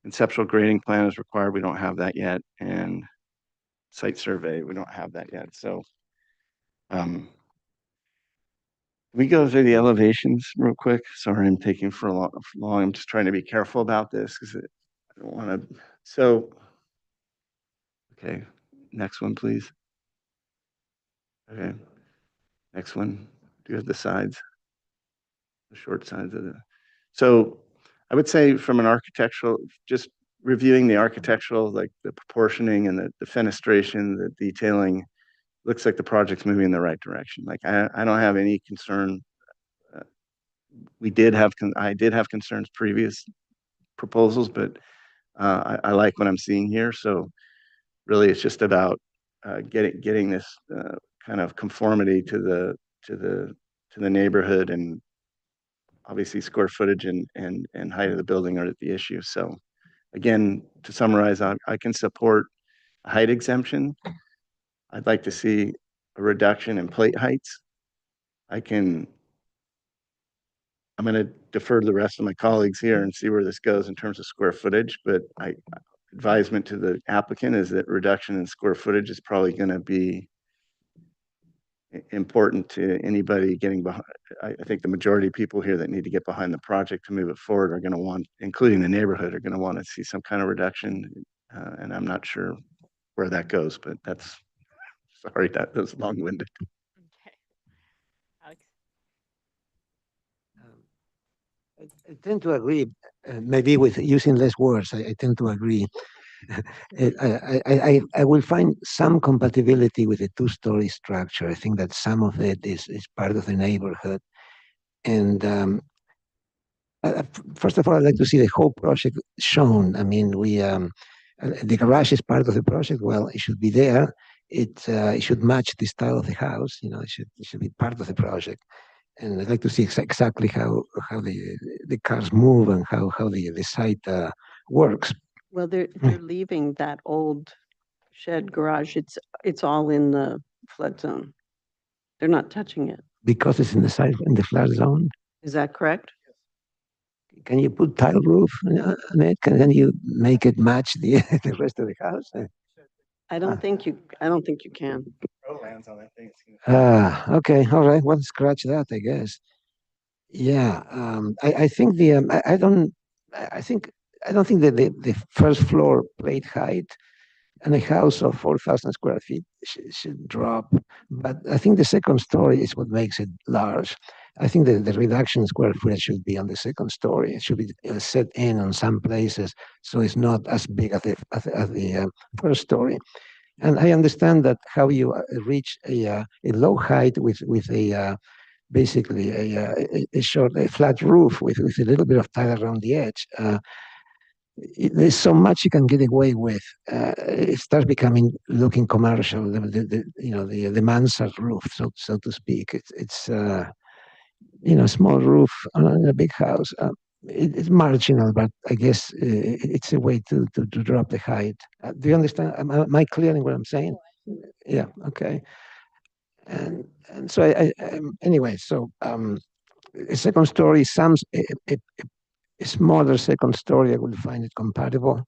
Conceptual grading plan is required. We don't have that yet. And site survey, we don't have that yet. So we go through the elevations real quick. Sorry, I'm taking for a long. I'm just trying to be careful about this because I don't want to. So, okay, next one, please. Okay, next one. Do you have the sides? The short sides of the. So, I would say from an architectural, just reviewing the architectural, like the proportioning and the fenestration, the detailing, looks like the project's moving in the right direction. Like I don't have any concern. I did have concerns previous proposals, but I like what I'm seeing here. So really, it's just about getting this kind of conformity to the neighborhood, and obviously square footage and height of the building are the issue. So again, to summarize, I can support a height exemption. I'd like to see a reduction in plate heights. I'm going to defer to the rest of my colleagues here and see where this goes in terms of square footage, but advisement to the applicant is that reduction in square footage is probably going to be important to anybody getting behind. I think the majority of people here that need to get behind the project to move it forward are going to want, including the neighborhood, are going to want to see some kind of reduction. And I'm not sure where that goes, but that's Sorry, that was long-winded. Okay. Alex? I tend to agree, maybe with using less words, I tend to agree. I will find some compatibility with a two-story structure. I think that some of it is part of the neighborhood. And first of all, I'd like to see the whole project shown. I mean, the garage is part of the project. Well, it should be there. It should match the style of the house. You know, it should be part of the project. And I'd like to see exactly how the cars move and how the site works. Well, they're leaving that old shed garage. It's all in the flood zone. They're not touching it. Because it's in the flood zone. Is that correct? Can you put tile roof on it? Can you make it match the the rest of the house? I don't think you can. Okay, all right. Well, scratch that, I guess. Yeah, I think I don't think that the first floor plate height and a house of 4,000 square feet should drop, but I think the second story is what makes it large. I think that the reduction in square footage should be on the second story. It should be set in on some places, so it's not as big as the first story. And I understand that how you reach a low height with a basically a flat roof with a little bit of tile around the edge. There's so much you can get away with. It starts looking commercial. The mansard roof, so to speak. It's small roof on a big house. It's marginal, but I guess it's a way to drop the height. Do you understand? Am I clear in what I'm saying? Yeah. Okay. And so anyway, so a second story, a smaller second story, I will find it compatible.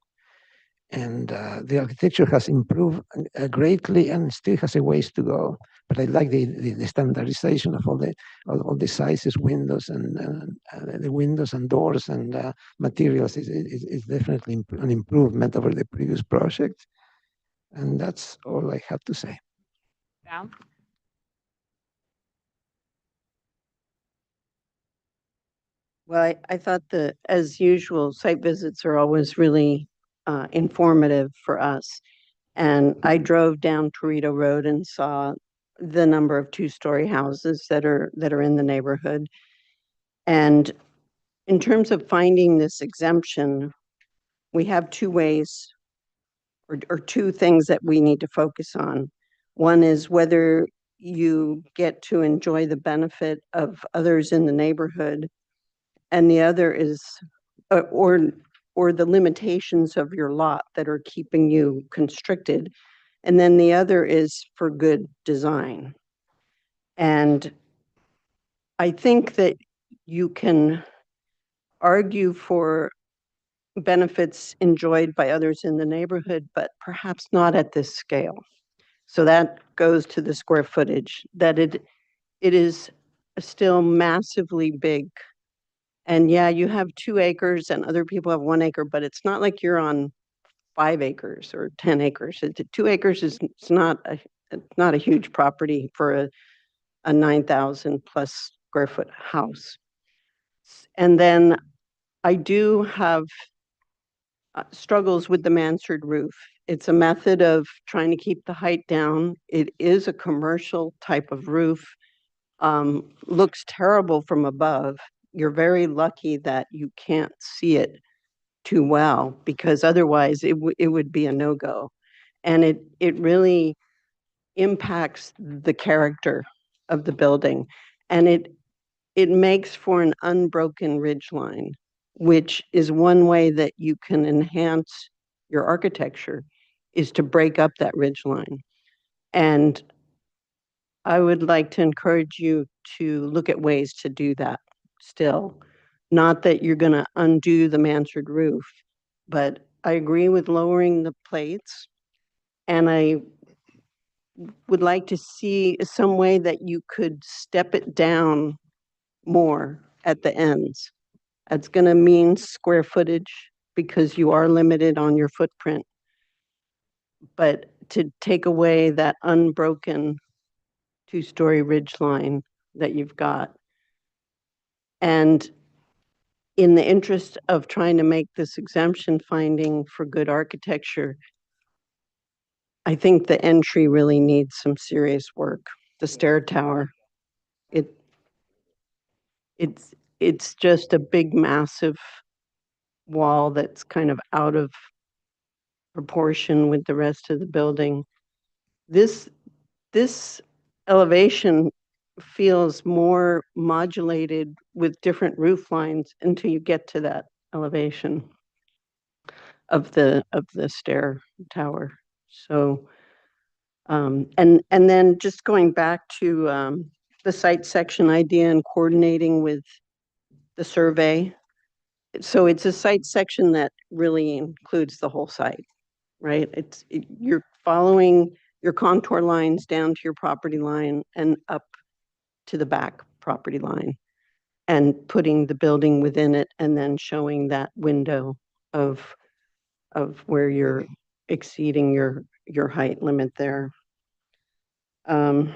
And the architecture has improved greatly and still has a ways to go. But I like the standardization of all the sizes, windows and the windows and doors and materials is definitely an improvement over the previous project. And that's all I have to say. Val? Well, I thought that, as usual, site visits are always really informative for us. And I drove down Torito Road and saw the number of two-story houses that are in the neighborhood. And in terms of finding this exemption, we have two ways or two things that we need to focus on. One is whether you get to enjoy the benefit of others in the neighborhood, and the other is or the limitations of your lot that are keeping you constricted. And then the other is for good design. And I think that you can argue for benefits enjoyed by others in the neighborhood, but perhaps not at this scale. So that goes to the square footage, that it is still massively big. And yeah, you have 2 acres and other people have 1 acre, but it's not like you're on 5 acres or 10 acres. 2 acres is not a huge property for a 9,000 plus square foot house. And then I do have struggles with the mansard roof. It's a method of trying to keep the height down. It is a commercial type of roof. Looks terrible from above. You're very lucky that you can't see it too well, because otherwise it would be a no-go. And it really impacts the character of the building. And it makes for an unbroken ridgeline, which is one way that you can enhance your architecture, is to break up that ridgeline. And I would like to encourage you to look at ways to do that still. Not that you're going to undo the mansard roof, but I agree with lowering the plates. And I would like to see some way that you could step it down more at the ends. That's going to mean square footage because you are limited on your footprint. But to take away that unbroken two-story ridge line that you've got. And in the interest of trying to make this exemption finding for good architecture, I think the entry really needs some serious work. The stair tower, it's just a big, massive wall that's kind of out of proportion with the rest of the building. This elevation feels more modulated with different roof lines until you get to that elevation of the stair tower. So, and then just going back to the site section idea and coordinating with the survey. So it's a site section that really includes the whole site, right? You're following your contour lines down to your property line and up to the back property line and putting the building within it and then showing that window of where you're exceeding your height limit there. You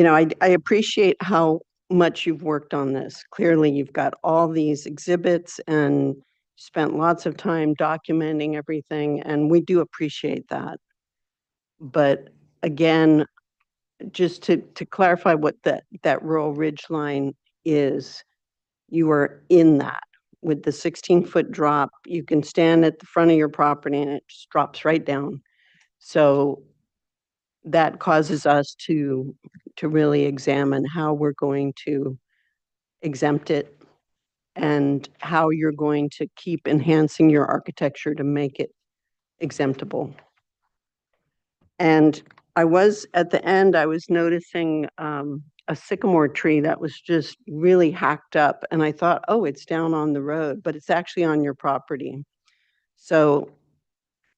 know, I appreciate how much you've worked on this. Clearly, you've got all these exhibits and spent lots of time documenting everything, and we do appreciate that. But again, just to clarify what that rural ridge line is, you are in that with the 16-foot drop. You can stand at the front of your property and it just drops right down. So that causes us to really examine how we're going to exempt it and how you're going to keep enhancing your architecture to make it exemptable. And I was, at the end, I was noticing a sycamore tree that was just really hacked up. And I thought, oh, it's down on the road, but it's actually on your property. So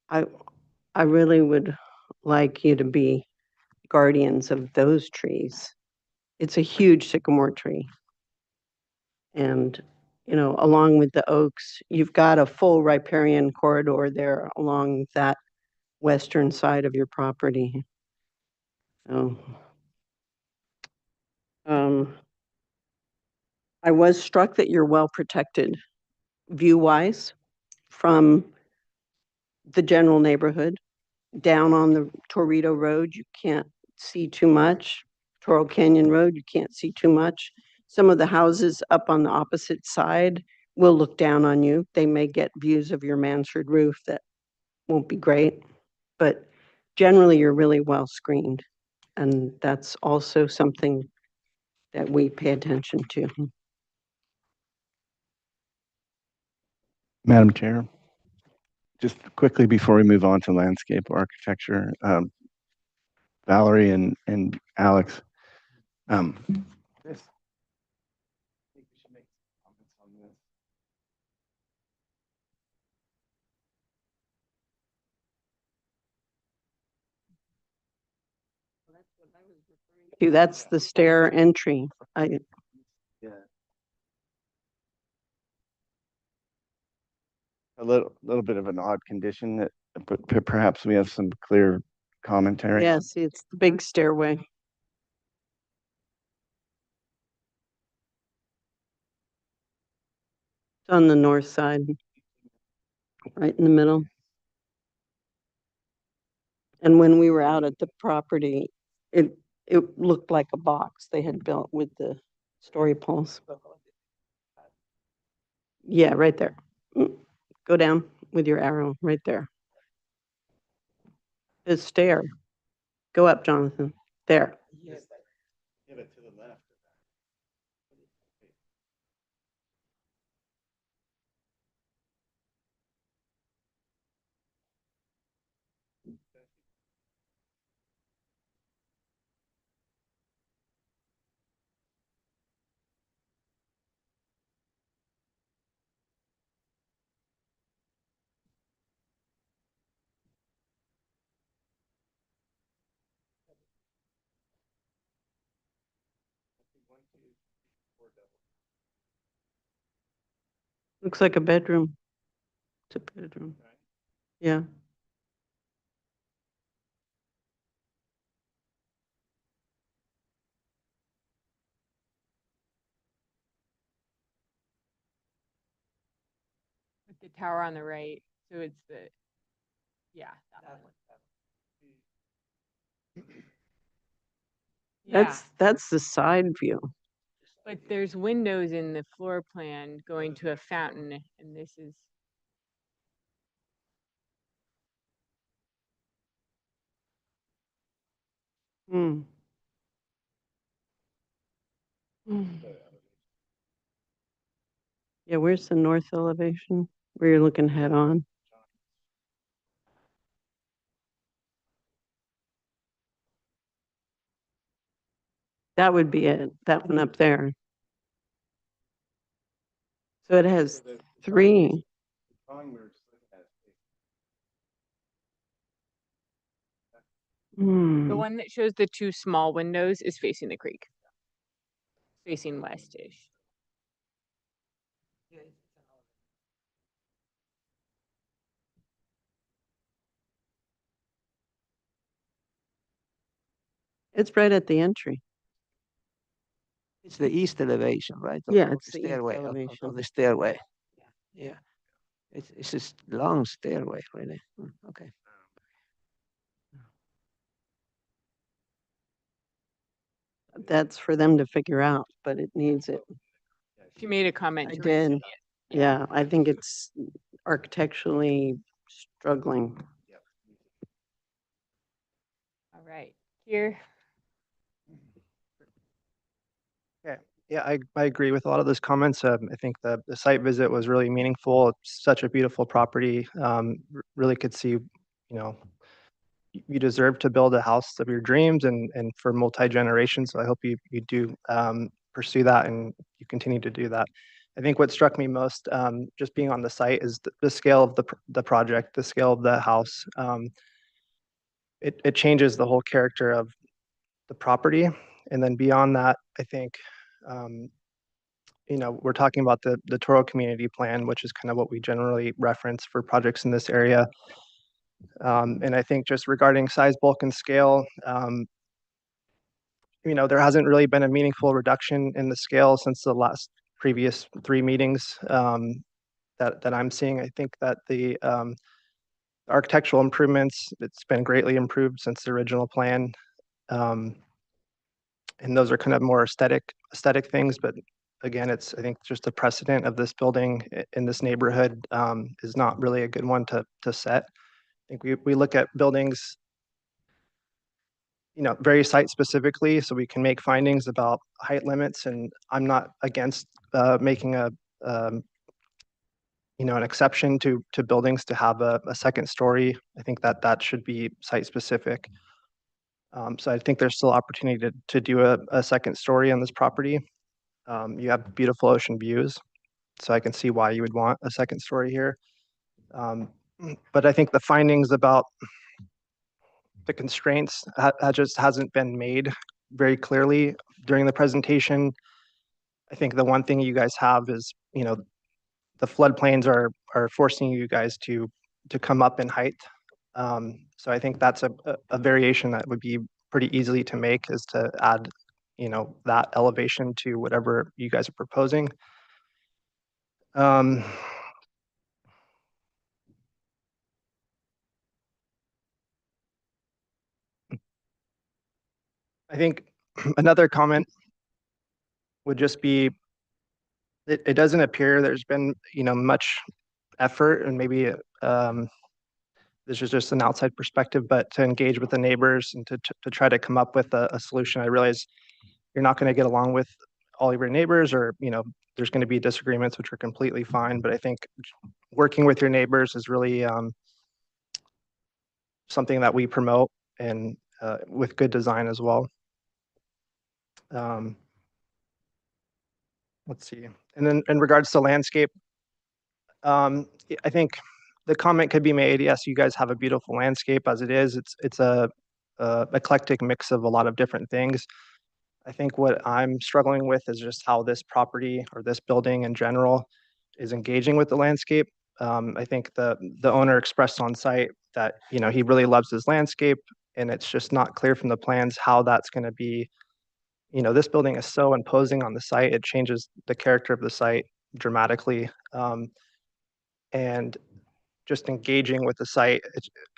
I really would like you to be guardians of those trees. It's a huge sycamore tree. And, you know, along with the oaks, you've got a full riparian corridor there along that western side of your property. So, I was struck that you're well protected view-wise from the general neighborhood. Down on the Torito Road, you can't see too much. Toro Canyon Road, you can't see too much. Some of the houses up on the opposite side will look down on you. They may get views of your mansard roof that won't be great, but generally you're really well screened. And that's also something that we pay attention to. Madam Chair, just quickly before we move on to landscape architecture, Valerie and Alex, That's the stair entry. Yeah. A little bit of an odd condition that, but perhaps we have some clear commentary. Yes, it's the big stairway. It's on the north side, right in the middle. And when we were out at the property, it looked like a box they had built with the story poles. Yeah, right there. Go down with your arrow right there. The stair. Go up, Jonathan. There. Yeah, but to the left. Looks like a bedroom. It's a bedroom. Yeah. The tower on the right, so it's the, yeah. that one. Yeah, That's the side view. but there's windows in the floor plan going to a fountain, and this is, Hmm. Yeah, where's the north elevation? Where you're looking head on? That would be it, that one up there. So it has three. the Hmm. one that shows the two small windows is facing the creek. Facing west-ish. It's right at the entry. It's the east elevation, right? Yeah, Of it's the the east stairway, elevation. of the stairway. Yeah. It's this long stairway, really. Okay. That's for them to figure out, but it needs it. She made a comment. I to did. rescind it. Yeah, I think it's architecturally struggling. All right, here. Okay, yeah, I agree with a lot of those comments. I think the site visit was really meaningful. It's such a beautiful property. Really could see, you deserve to build a house of your dreams and for multi-generations. So I hope you do pursue that and you continue to do that. I think what struck me most, just being on the site, is the scale of the project, the scale of the house. It changes the whole character of the property. And then beyond that, I think, we're talking about the Toro Community Plan, which is kind of what we generally reference for projects in this area. And I think just regarding size, bulk, and scale, there hasn't really been a meaningful reduction in the scale since the last previous 3 meetings that I'm seeing. I think that the architectural improvements, it's been greatly improved since the original plan. And those are kind of more aesthetic things, but again, I think just the precedent of this building in this neighborhood is not really a good one to set. I think we look at buildings, very site specifically, so we can make findings about height limits, and I'm not against making an exception to buildings to have a second story. I think that should be site specific. So I think there's still opportunity to do a second story on this property. You have beautiful ocean views, so I can see why you would want a second story here. But I think the findings about the constraints just hasn't been made very clearly during the presentation. I think the one thing you guys have is, the floodplains are forcing you guys to come up in height. So I think that's a variation that would be pretty easily to make, is to add, that elevation to whatever you guys are proposing. I think another comment would just be, it doesn't appear there's been, much effort, and maybe this is just an outside perspective, but to engage with the neighbors and to try to come up with a solution. I realize you're not going to get along with all of your neighbors, or, there's going to be disagreements, which are completely fine. But I think working with your neighbors is really something that we promote, and with good design as well. Let's see. And then in regards to landscape, I think the comment could be made, yes, you guys have a beautiful landscape as it is. It's a eclectic mix of a lot of different things. I think what I'm struggling with is just how this property, or this building in general, is engaging with the landscape. I think the owner expressed on site that, he really loves his landscape, and it's just not clear from the plans how that's going to be. This building is so imposing on the site. It changes the character of the site dramatically. and just engaging with the site.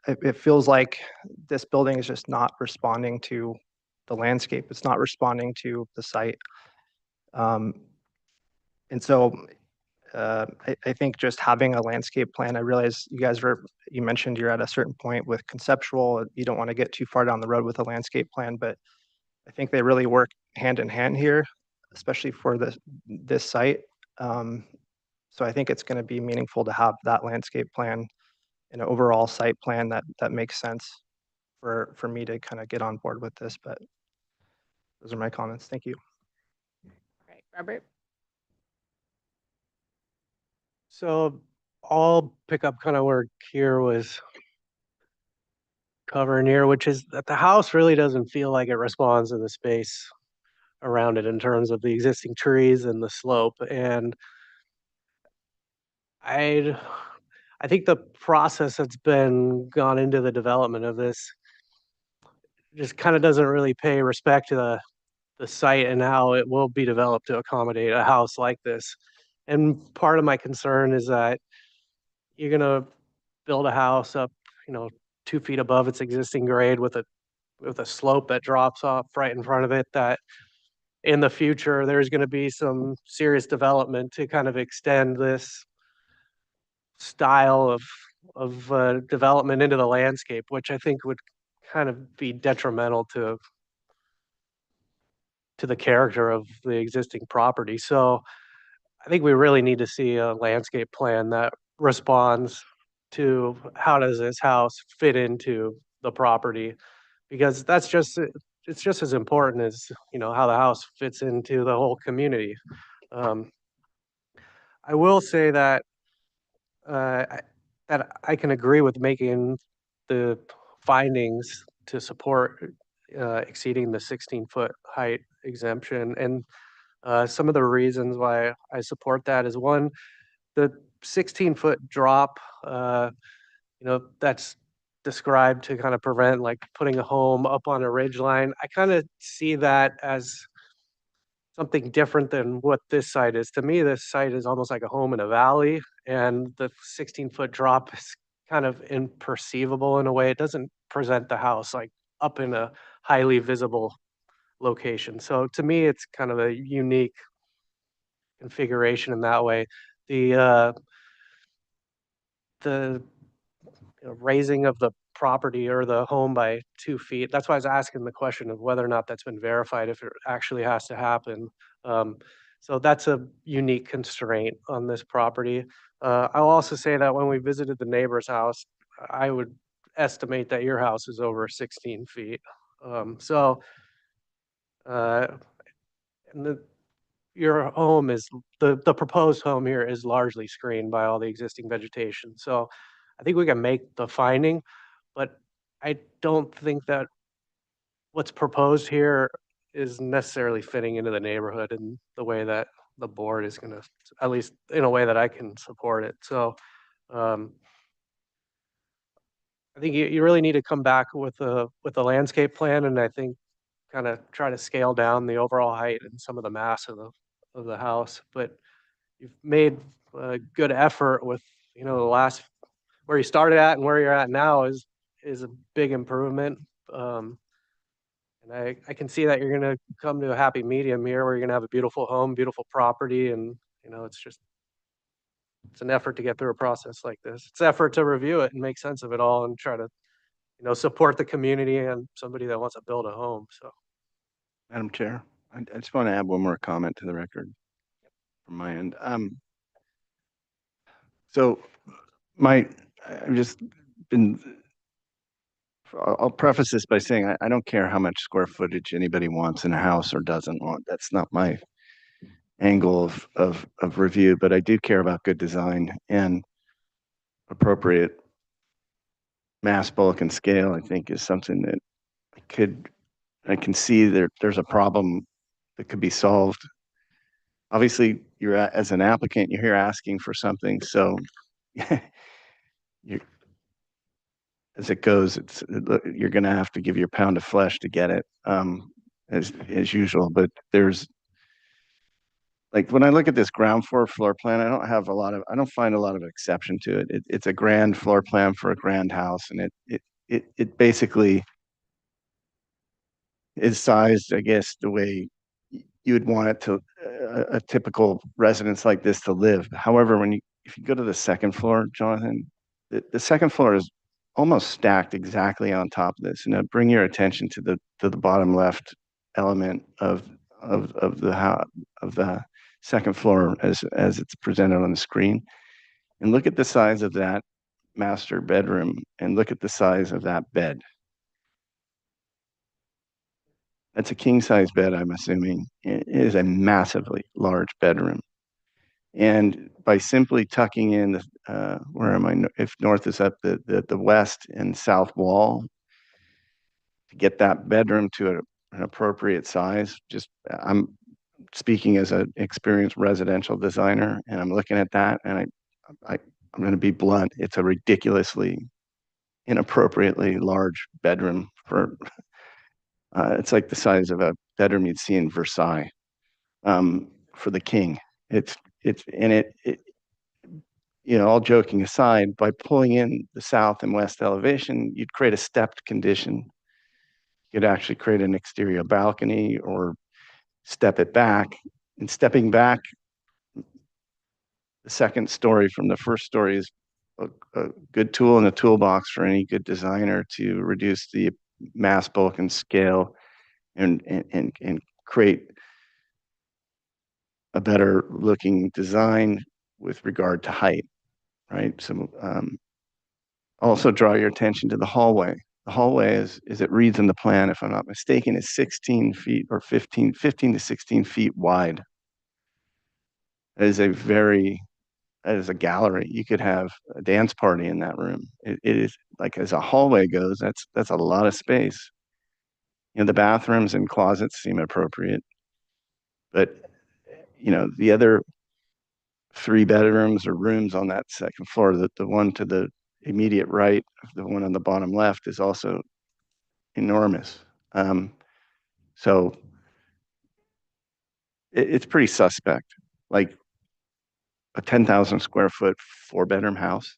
It feels like this building is just not responding to the landscape. It's not responding to the site. And so I think just having a landscape plan, I realize you mentioned you're at a certain point with conceptual, you don't want to get too far down the road with a landscape plan, but I think they really work hand in hand here, especially for this site. So I think it's going to be meaningful to have that landscape plan and an overall site plan that makes sense for me to kind of get on board with this, but those are my comments. Thank you. Right, Robert? So I'll pick up kind of where Kier was covering here, which is that the house really doesn't feel like it responds to the space around it in terms of the existing trees and the slope. And I think the process that's been gone into the development of this just kind of doesn't really pay respect to the site and how it will be developed to accommodate a house like this. And part of my concern is that you're gonna build a house up, 2 feet above its existing grade with a slope that drops off right in front of it, that in the future, there's gonna be some serious development to kind of extend this style of development into the landscape, which I think would kind of be detrimental to the character of the existing property. So I think we really need to see a landscape plan that responds to how does this house fit into the property, because it's just as important as how the house fits into the whole community. I will say that I can agree with making the findings to support exceeding the 16-foot height exemption. And some of the reasons why I support that is, one, the 16-foot drop, that's described to kind of prevent like putting a home up on a ridge line. I kind of see that as something different than what this site is. To me, this site is almost like a home in a valley, and the 16-foot drop is kind of imperceivable in a way. It doesn't present the house like up in a highly visible location. So to me, it's kind of a unique configuration in that way. The raising of the property or the home by 2 feet. That's why I was asking the question of whether or not that's been verified, if it actually has to happen. So that's a unique constraint on this property. I'll also say that when we visited the neighbor's house, I would estimate that your house is over 16 feet. And your home is, the proposed home here is largely screened by all the existing vegetation. So I think we can make the finding, but I don't think that what's proposed here is necessarily fitting into the neighborhood in the way that the board is gonna, at least in a way that I can support it. So I think you really need to come back with a landscape plan, and I think kind of try to scale down the overall height and some of the mass of the house. But you've made a good effort with, the last, where you started at and where you're at now is a big improvement. And I can see that you're gonna come to a happy medium here where you're gonna have a beautiful home, beautiful property, and it's an effort to get through a process like this. It's an effort to review it and make sense of it all and try to, support the community and somebody that wants to build a home. So, Madam Chair, I just want to add one more comment to the record from my end. So I've just been, I'll preface this by saying I don't care how much square footage anybody wants in a house or doesn't want. That's not my angle of review, but I do care about good design and appropriate mass, bulk, and scale. I think is something that I can see there's a problem that could be solved. Obviously, as an applicant, you're here asking for something, so as it goes, you're going to have to give your pound of flesh to get it, as usual. But there's like when I look at this ground floor plan, I don't find a lot of exception to it. It's a grand floor plan for a grand house, and it basically is sized, I guess, the way you would want it to a typical residence like this to live. However, if you go to the second floor, Jonathan, the second floor is almost stacked exactly on top of this. And bring your attention to the bottom left element of the second floor as it's presented on the screen, and look at the size of that master bedroom and look at the size of that bed. That's a king size bed, I'm assuming. It is a massively large bedroom. And by simply tucking in, where am I? If north is up the west and south wall, to get that bedroom to an appropriate size, I'm speaking as an experienced residential designer, and I'm looking at that, and I'm going to be blunt. It's a ridiculously, inappropriately large bedroom for. It's like the size of a bedroom you'd see in Versailles, for the king. All joking aside, by pulling in the south and west elevation, you'd create a stepped condition. You'd actually create an exterior balcony or step it back. And stepping back the second story from the first story is a good tool in the toolbox for any good designer to reduce the mass, bulk, and scale and create a better looking design with regard to height, right? So also draw your attention to the hallway. The hallway as it reads in the plan, if I'm not mistaken, is 16 feet or 15 to 16 feet wide. That is a gallery. You could have a dance party in that room. It is like, as a hallway goes, that's a lot of space. The bathrooms and closets seem appropriate, but the other 3 bedrooms or rooms on that second floor, the one to the immediate right of the one on the bottom left, is also enormous. So it's pretty suspect, like a 10,000 square foot 4-bedroom house.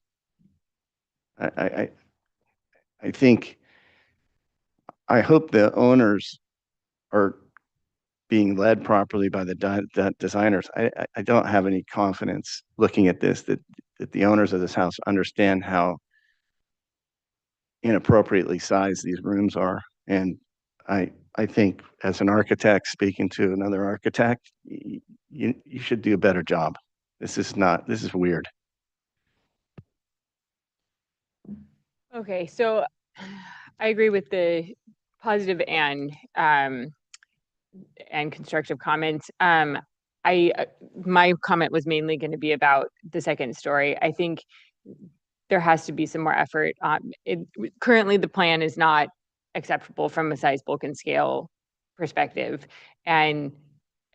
I hope the owners are being led properly by the designers. I don't have any confidence looking at this that the owners of this house understand how inappropriately sized these rooms are. And I think, as an architect speaking to another architect, you should do a better job. This is weird. Okay, so I agree with the positive and constructive comments. My comment was mainly going to be about the second story. I think there has to be some more effort. Currently, the plan is not acceptable from a size, bulk, and scale perspective, and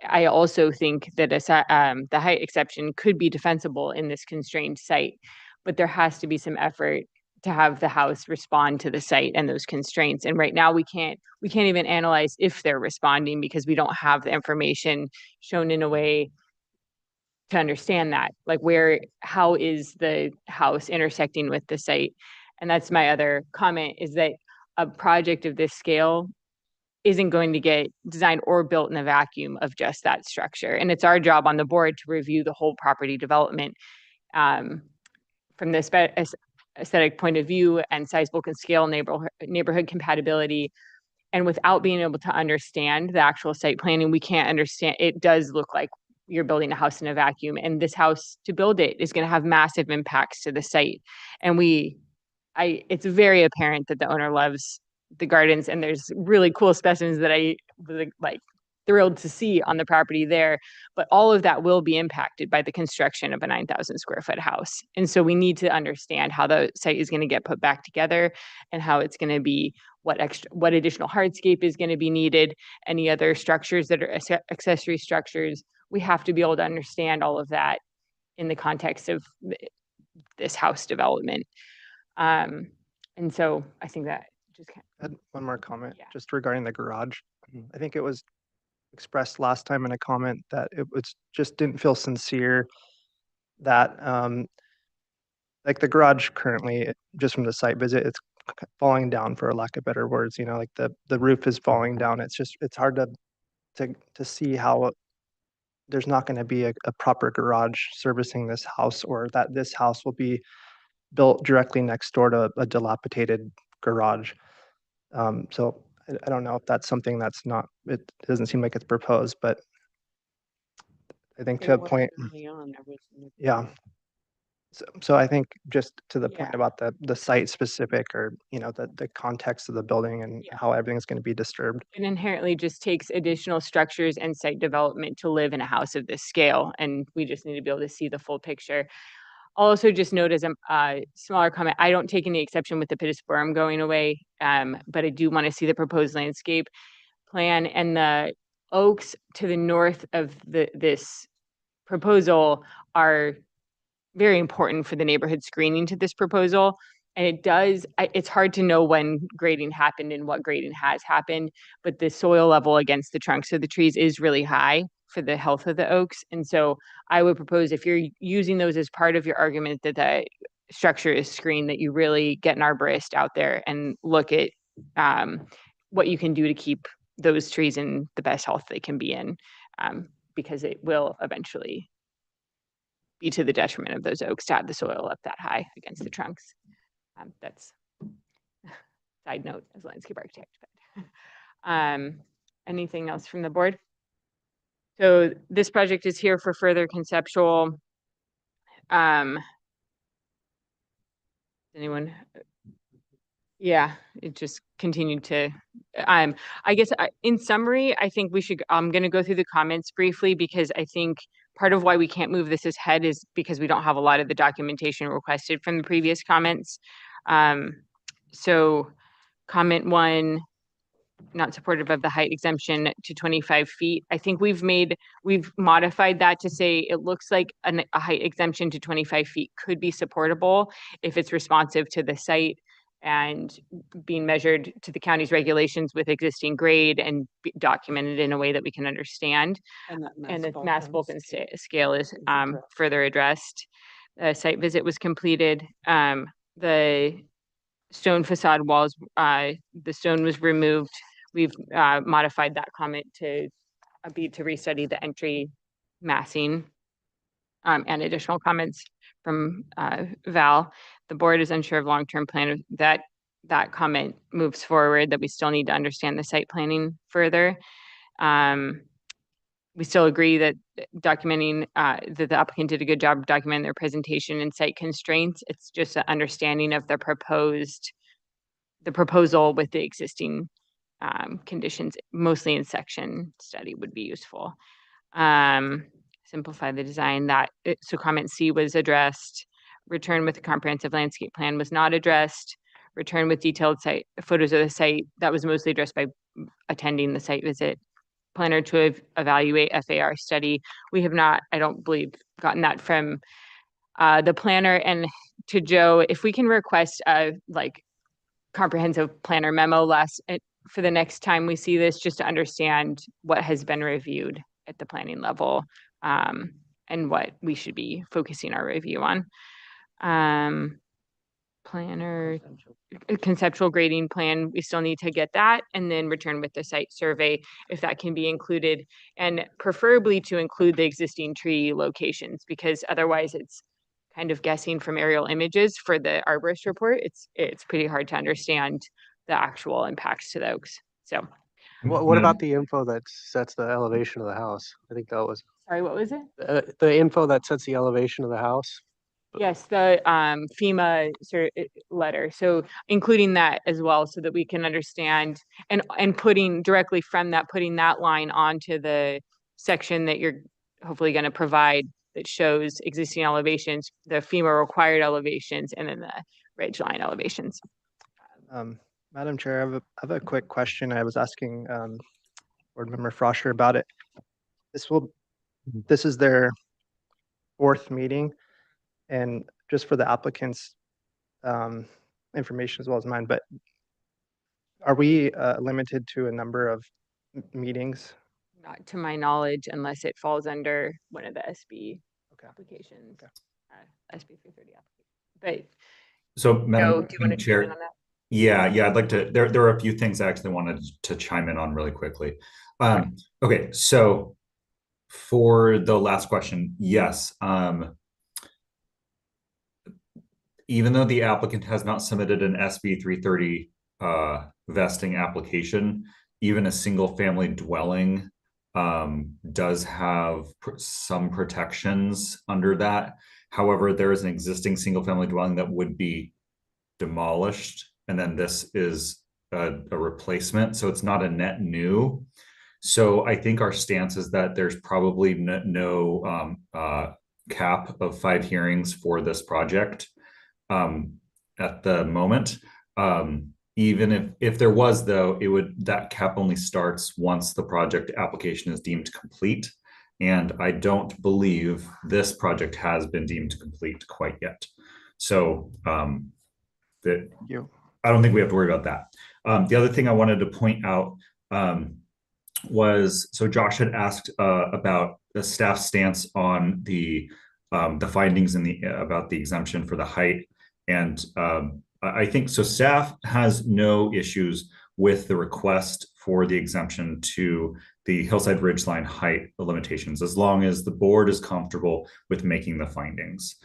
I also think that the height exception could be defensible in this constrained site, but there has to be some effort to have the house respond to the site and those constraints. And right now we can't even analyze if they're responding because we don't have the information shown in a way to understand that. Like, how is the house intersecting with the site? And that's my other comment, is that a project of this scale isn't going to get designed or built in a vacuum of just that structure. And it's our job on the board to review the whole property development from the aesthetic point of view and size, bulk, and scale, neighborhood compatibility. And without being able to understand the actual site planning, we can't understand. It does look like you're building a house in a vacuum, and this house, to build it, is going to have massive impacts to the site. And it's very apparent that the owner loves the gardens, and there's really cool specimens that I was like thrilled to see on the property there. But all of that will be impacted by the construction of a 9,000 square foot house. And so we need to understand how the site is going to get put back together and how it's going to be, what additional hardscape is going to be needed, any other structures that are accessory structures. We have to be able to understand all of that in the context of this house development. And so I think that just add one more comment, just regarding the garage. I think it was expressed last time in a comment that it was just didn't feel sincere that like the garage currently, just from the site visit, it's falling down for lack of better words, you know, like the roof is falling down. It's hard to see how there's not going to be a proper garage servicing this house, or that this house will be built directly next door to a dilapidated garage. So I don't know if that's something that's not, it doesn't seem like it's proposed, but I think to a point, yeah. So I think just to the point about the site specific, or, you know, the context of the building and how everything's going to be disturbed. It inherently just takes additional structures and site development to live in a house of this scale, and we just need to be able to see the full picture. I'll also just note as a smaller comment, I don't take any exception with the pittosporum going away, but I do want to see the proposed landscape plan, and the oaks to the north of this proposal are very important for the neighborhood screening to this proposal. And it's hard to know when grading happened and what grading has happened, but the soil level against the trunks of the trees is really high for the health of the oaks. And so I would propose, if you're using those as part of your argument that the structure is screened, that you really get an arborist out there and look at what you can do to keep those trees in the best health they can be in, because it will eventually be to the detriment of those oaks to have the soil up that high against the trunks. That's side note as a landscape architect. But, anything else from the board? So this project is here for further conceptual. Anyone? Yeah, it just continued to, I guess in summary, I think I'm going to go through the comments briefly, because I think part of why we can't move this ahead is because we don't have a lot of the documentation requested from the previous comments. So comment 1, not supportive of the height exemption to 25 feet. I think we've modified that to say it looks like a height exemption to 25 feet could be supportable if it's responsive to the site and being measured to the county's regulations with existing grade and documented in a way that we can understand. And the mass bulk and scale is further addressed. The site visit was completed. The stone facade walls, the stone was removed. We've modified that comment to be to restudy the entry massing, and additional comments from Val. The board is unsure of long-term plan. That comment moves forward, that we still need to understand the site planning further. We still agree that documenting that the applicant did a good job of documenting their presentation and site constraints. It's just an understanding of the proposal with the existing conditions, mostly in section study, would be useful. Simplify the design. So comment C was addressed. Return with a comprehensive landscape plan was not addressed. Return with detailed site photos of the site, that was mostly addressed by attending the site visit. Planner to evaluate FAR study. We have not, I don't believe, gotten that from the planner. And to Joe, if we can request a comprehensive planner memo for the next time we see this, just to understand what has been reviewed at the planning level, and what we should be focusing our review on. Planner, conceptual grading plan, we still need to get that, and then return with the site survey if that can be included, and preferably to include the existing tree locations, because otherwise it's kind of guessing from aerial images for the arborist report. It's pretty hard to understand the actual impacts to the oaks. So what about the info that sets the elevation of the house? I think that was. Sorry, what was it? The info that sets the elevation of the house. Yes, the FEMA letter. So including that as well, so that we can understand, and putting directly from that, putting that line onto the section that you're hopefully going to provide that shows existing elevations, the FEMA required elevations, and then the ridge line elevations. Madam Chair, I have a quick question. I was asking Board Member Froscher about it. This is their 4th meeting, and just for the applicant's information as well as mine, but are we limited to a number of meetings Not to my knowledge, unless it falls under one of the SB applications, SB 330 application. But So, Joe, Madam do you want to comment Chair, on that? yeah, I'd like to, there are a few things I actually wanted to chime in on really quickly. Okay, so for the last question, yes, even though the applicant has not submitted an SB 330 vesting application, even a single family dwelling does have some protections under that. However, there is an existing single family dwelling that would be demolished, and then this is a replacement, so it's not a net new. So I think our stance is that there's probably no cap of 5 hearings for this project at the moment. Even if there was, though, that cap only starts once the project application is deemed complete. And I don't believe this project has been deemed complete quite yet. So I don't think we have to worry about that. The other thing I wanted to point out was, so Josh had asked about the staff stance on the findings about the exemption for the height. And I think so. Staff has no issues with the request for the exemption to the hillside ridgeline height limitations, as long as the board is comfortable with making the findings.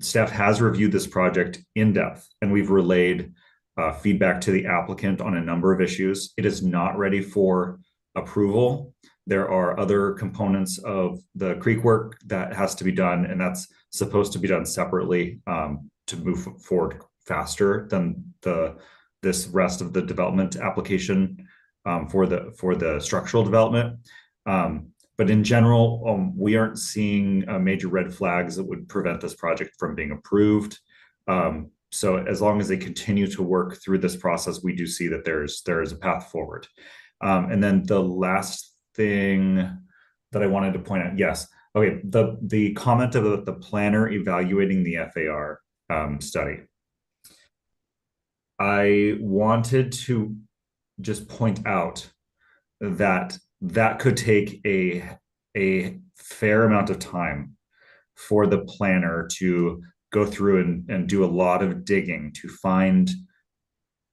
Staff has reviewed this project in depth, and we've relayed feedback to the applicant on a number of issues. It is not ready for approval. There are other components of the creek work that has to be done, and that's supposed to be done separately to move forward faster than this rest of the development application for the structural development. But in general, we aren't seeing major red flags that would prevent this project from being approved. So as long as they continue to work through this process, we do see that there is a path forward. And then the last thing that I wanted to point out, yes, okay, the comment about the planner evaluating the FAR study. I wanted to just point out that could take a fair amount of time for the planner to go through and do a lot of digging to find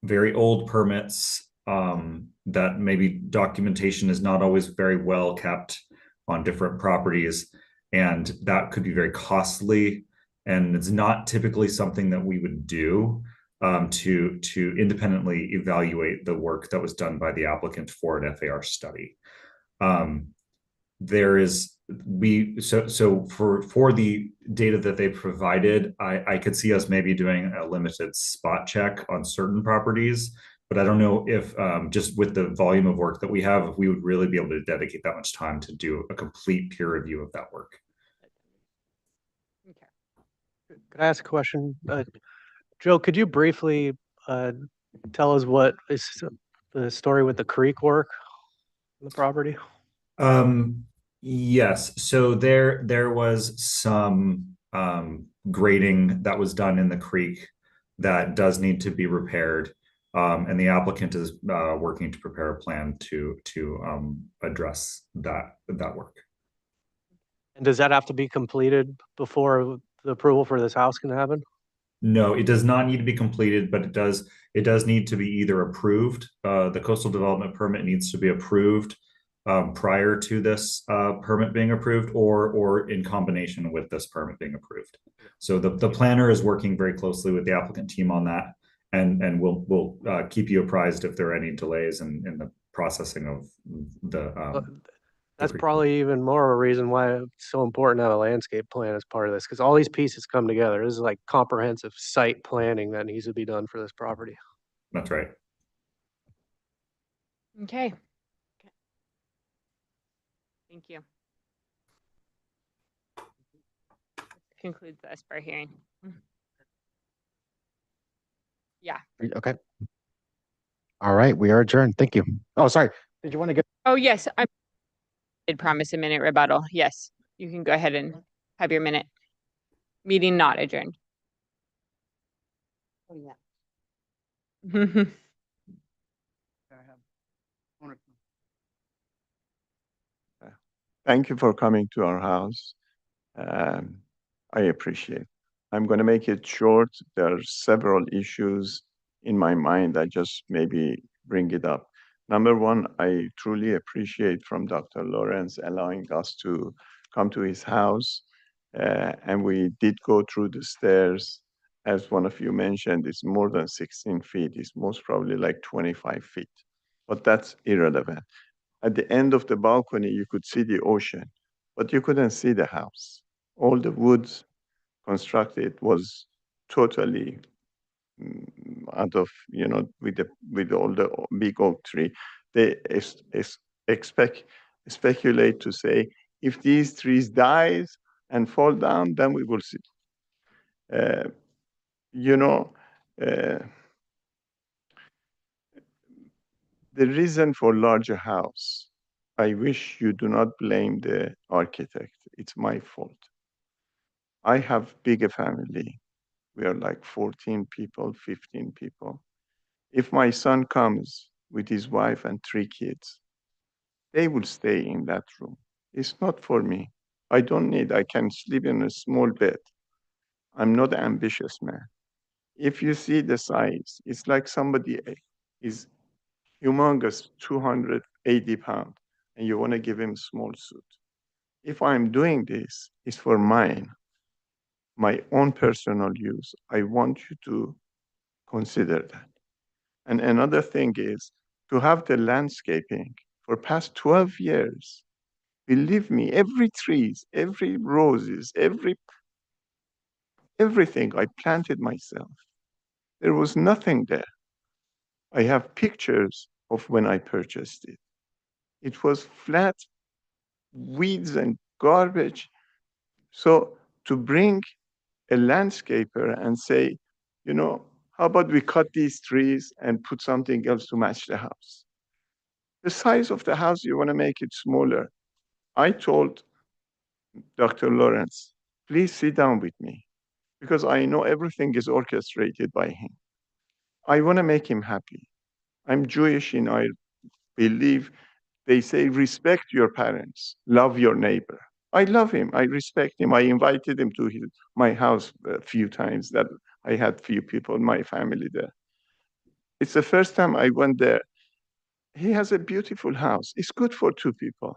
very old permits that maybe documentation is not always very well kept on different properties, and that could be very costly, and it's not typically something that we would do to independently evaluate the work that was done by the applicant for an FAR study. There is for the data that they provided, I could see us maybe doing a limited spot check on certain properties, but I don't know if just with the volume of work that we have, if we would really be able to dedicate that much time to do a complete peer review of that work. Could I ask a question? Joe, could you briefly tell us what is the story with the creek work on the property? Yes, so there was some grading that was done in the creek that does need to be repaired, and the applicant is working to prepare a plan to address that work. And does that have to be completed before the approval for this house can happen? No, it does not need to be completed, but it does need to be either approved. The coastal development permit needs to be approved prior to this permit being approved, or in combination with this permit being approved. So the planner is working very closely with the applicant team on that, and we'll keep you apprised if there are any delays in the processing of the. That's probably even more of a reason why it's so important to have a landscape plan as part of this, because all these pieces come together. This is like comprehensive site planning that needs to be done for this property. That's right. Okay. Thank you. This concludes the SBAR hearing. Yeah. Okay. All right, we are adjourned. Thank you. Oh, sorry. Did you want to get? Oh, yes. I did promise a minute rebuttal. Yes, you can go ahead and have your minute. Meeting not adjourned. Oh, yeah. Thank you for coming to our house. I appreciate. I'm going to make it short. There are several issues in my mind. I just maybe bring it up. Number one, I truly appreciate from Dr. Lawrence allowing us to come to his house. And we did go through the stairs. As one of you mentioned, it's more than 16 feet. It's most probably like 25 feet, but that's irrelevant. At the end of the balcony, you could see the ocean, but you couldn't see the house. All the woods constructed was totally out of, with all the big oak tree. They speculate to say, if these trees dies and fall down, then we will see. The reason for larger house, I wish you do not blame the architect. It's my fault. I have bigger family. We are like 14 people, 15 people. If my son comes with his wife and 3 kids, they will stay in that room. It's not for me. I can sleep in a small bed. I'm not an ambitious man. If you see the size, it's like somebody is humongous, 280 pounds, and you want to give him a small suit. If I'm doing this, it's for my own personal use. I want you to consider that. And another thing is to have the landscaping for past 12 years. Believe me, every trees, every roses, everything I planted myself. There was nothing there. I have pictures of when I purchased it. It was flat, weeds and garbage. So to bring a landscaper and say, how about we cut these trees and put something else to match the house? The size of the house, you want to make it smaller. I told Dr. Lawrence, please sit down with me because I know everything is orchestrated by him. I want to make him happy. I'm Jewish and I believe they say, respect your parents, love your neighbor. I love him. I respect him. I invited him to my house a few times that I had few people in my family there. It's the first time I went there. He has a beautiful house. It's good for 2 people.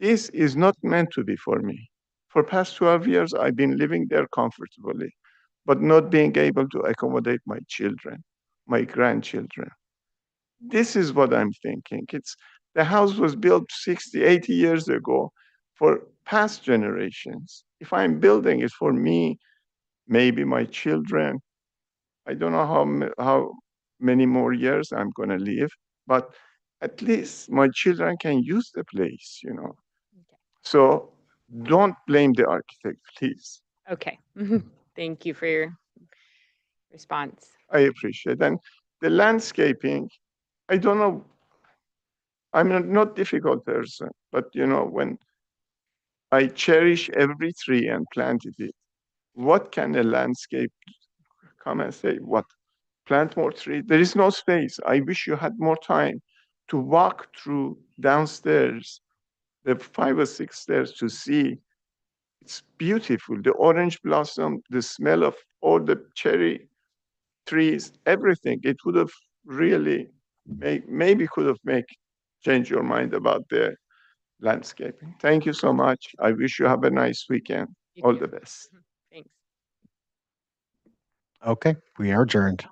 This is not meant to be for me. For past 12 years, I've been living there comfortably, but not being able to accommodate my children, my grandchildren. This is what I'm thinking. The house was built 60, 80 years ago for past generations. If I'm building it for me, maybe my children, I don't know how many more years I'm going to live, but at least my children can use the place, Okay. So don't blame the architect, please. Okay. Thank you for your response. I appreciate it. And the landscaping, I don't know. I'm a not difficult person, but when I cherish every tree and planted it, what can a landscape come and say? What? Plant more trees? There is no space. I wish you had more time to walk through downstairs, the 5 or 6 stairs to see. It's beautiful. The orange blossom, the smell of all the cherry trees, everything. It would have really change your mind about the landscaping. Thank you so much. I wish you have a nice weekend. All the best. Thanks. Okay, we are adjourned.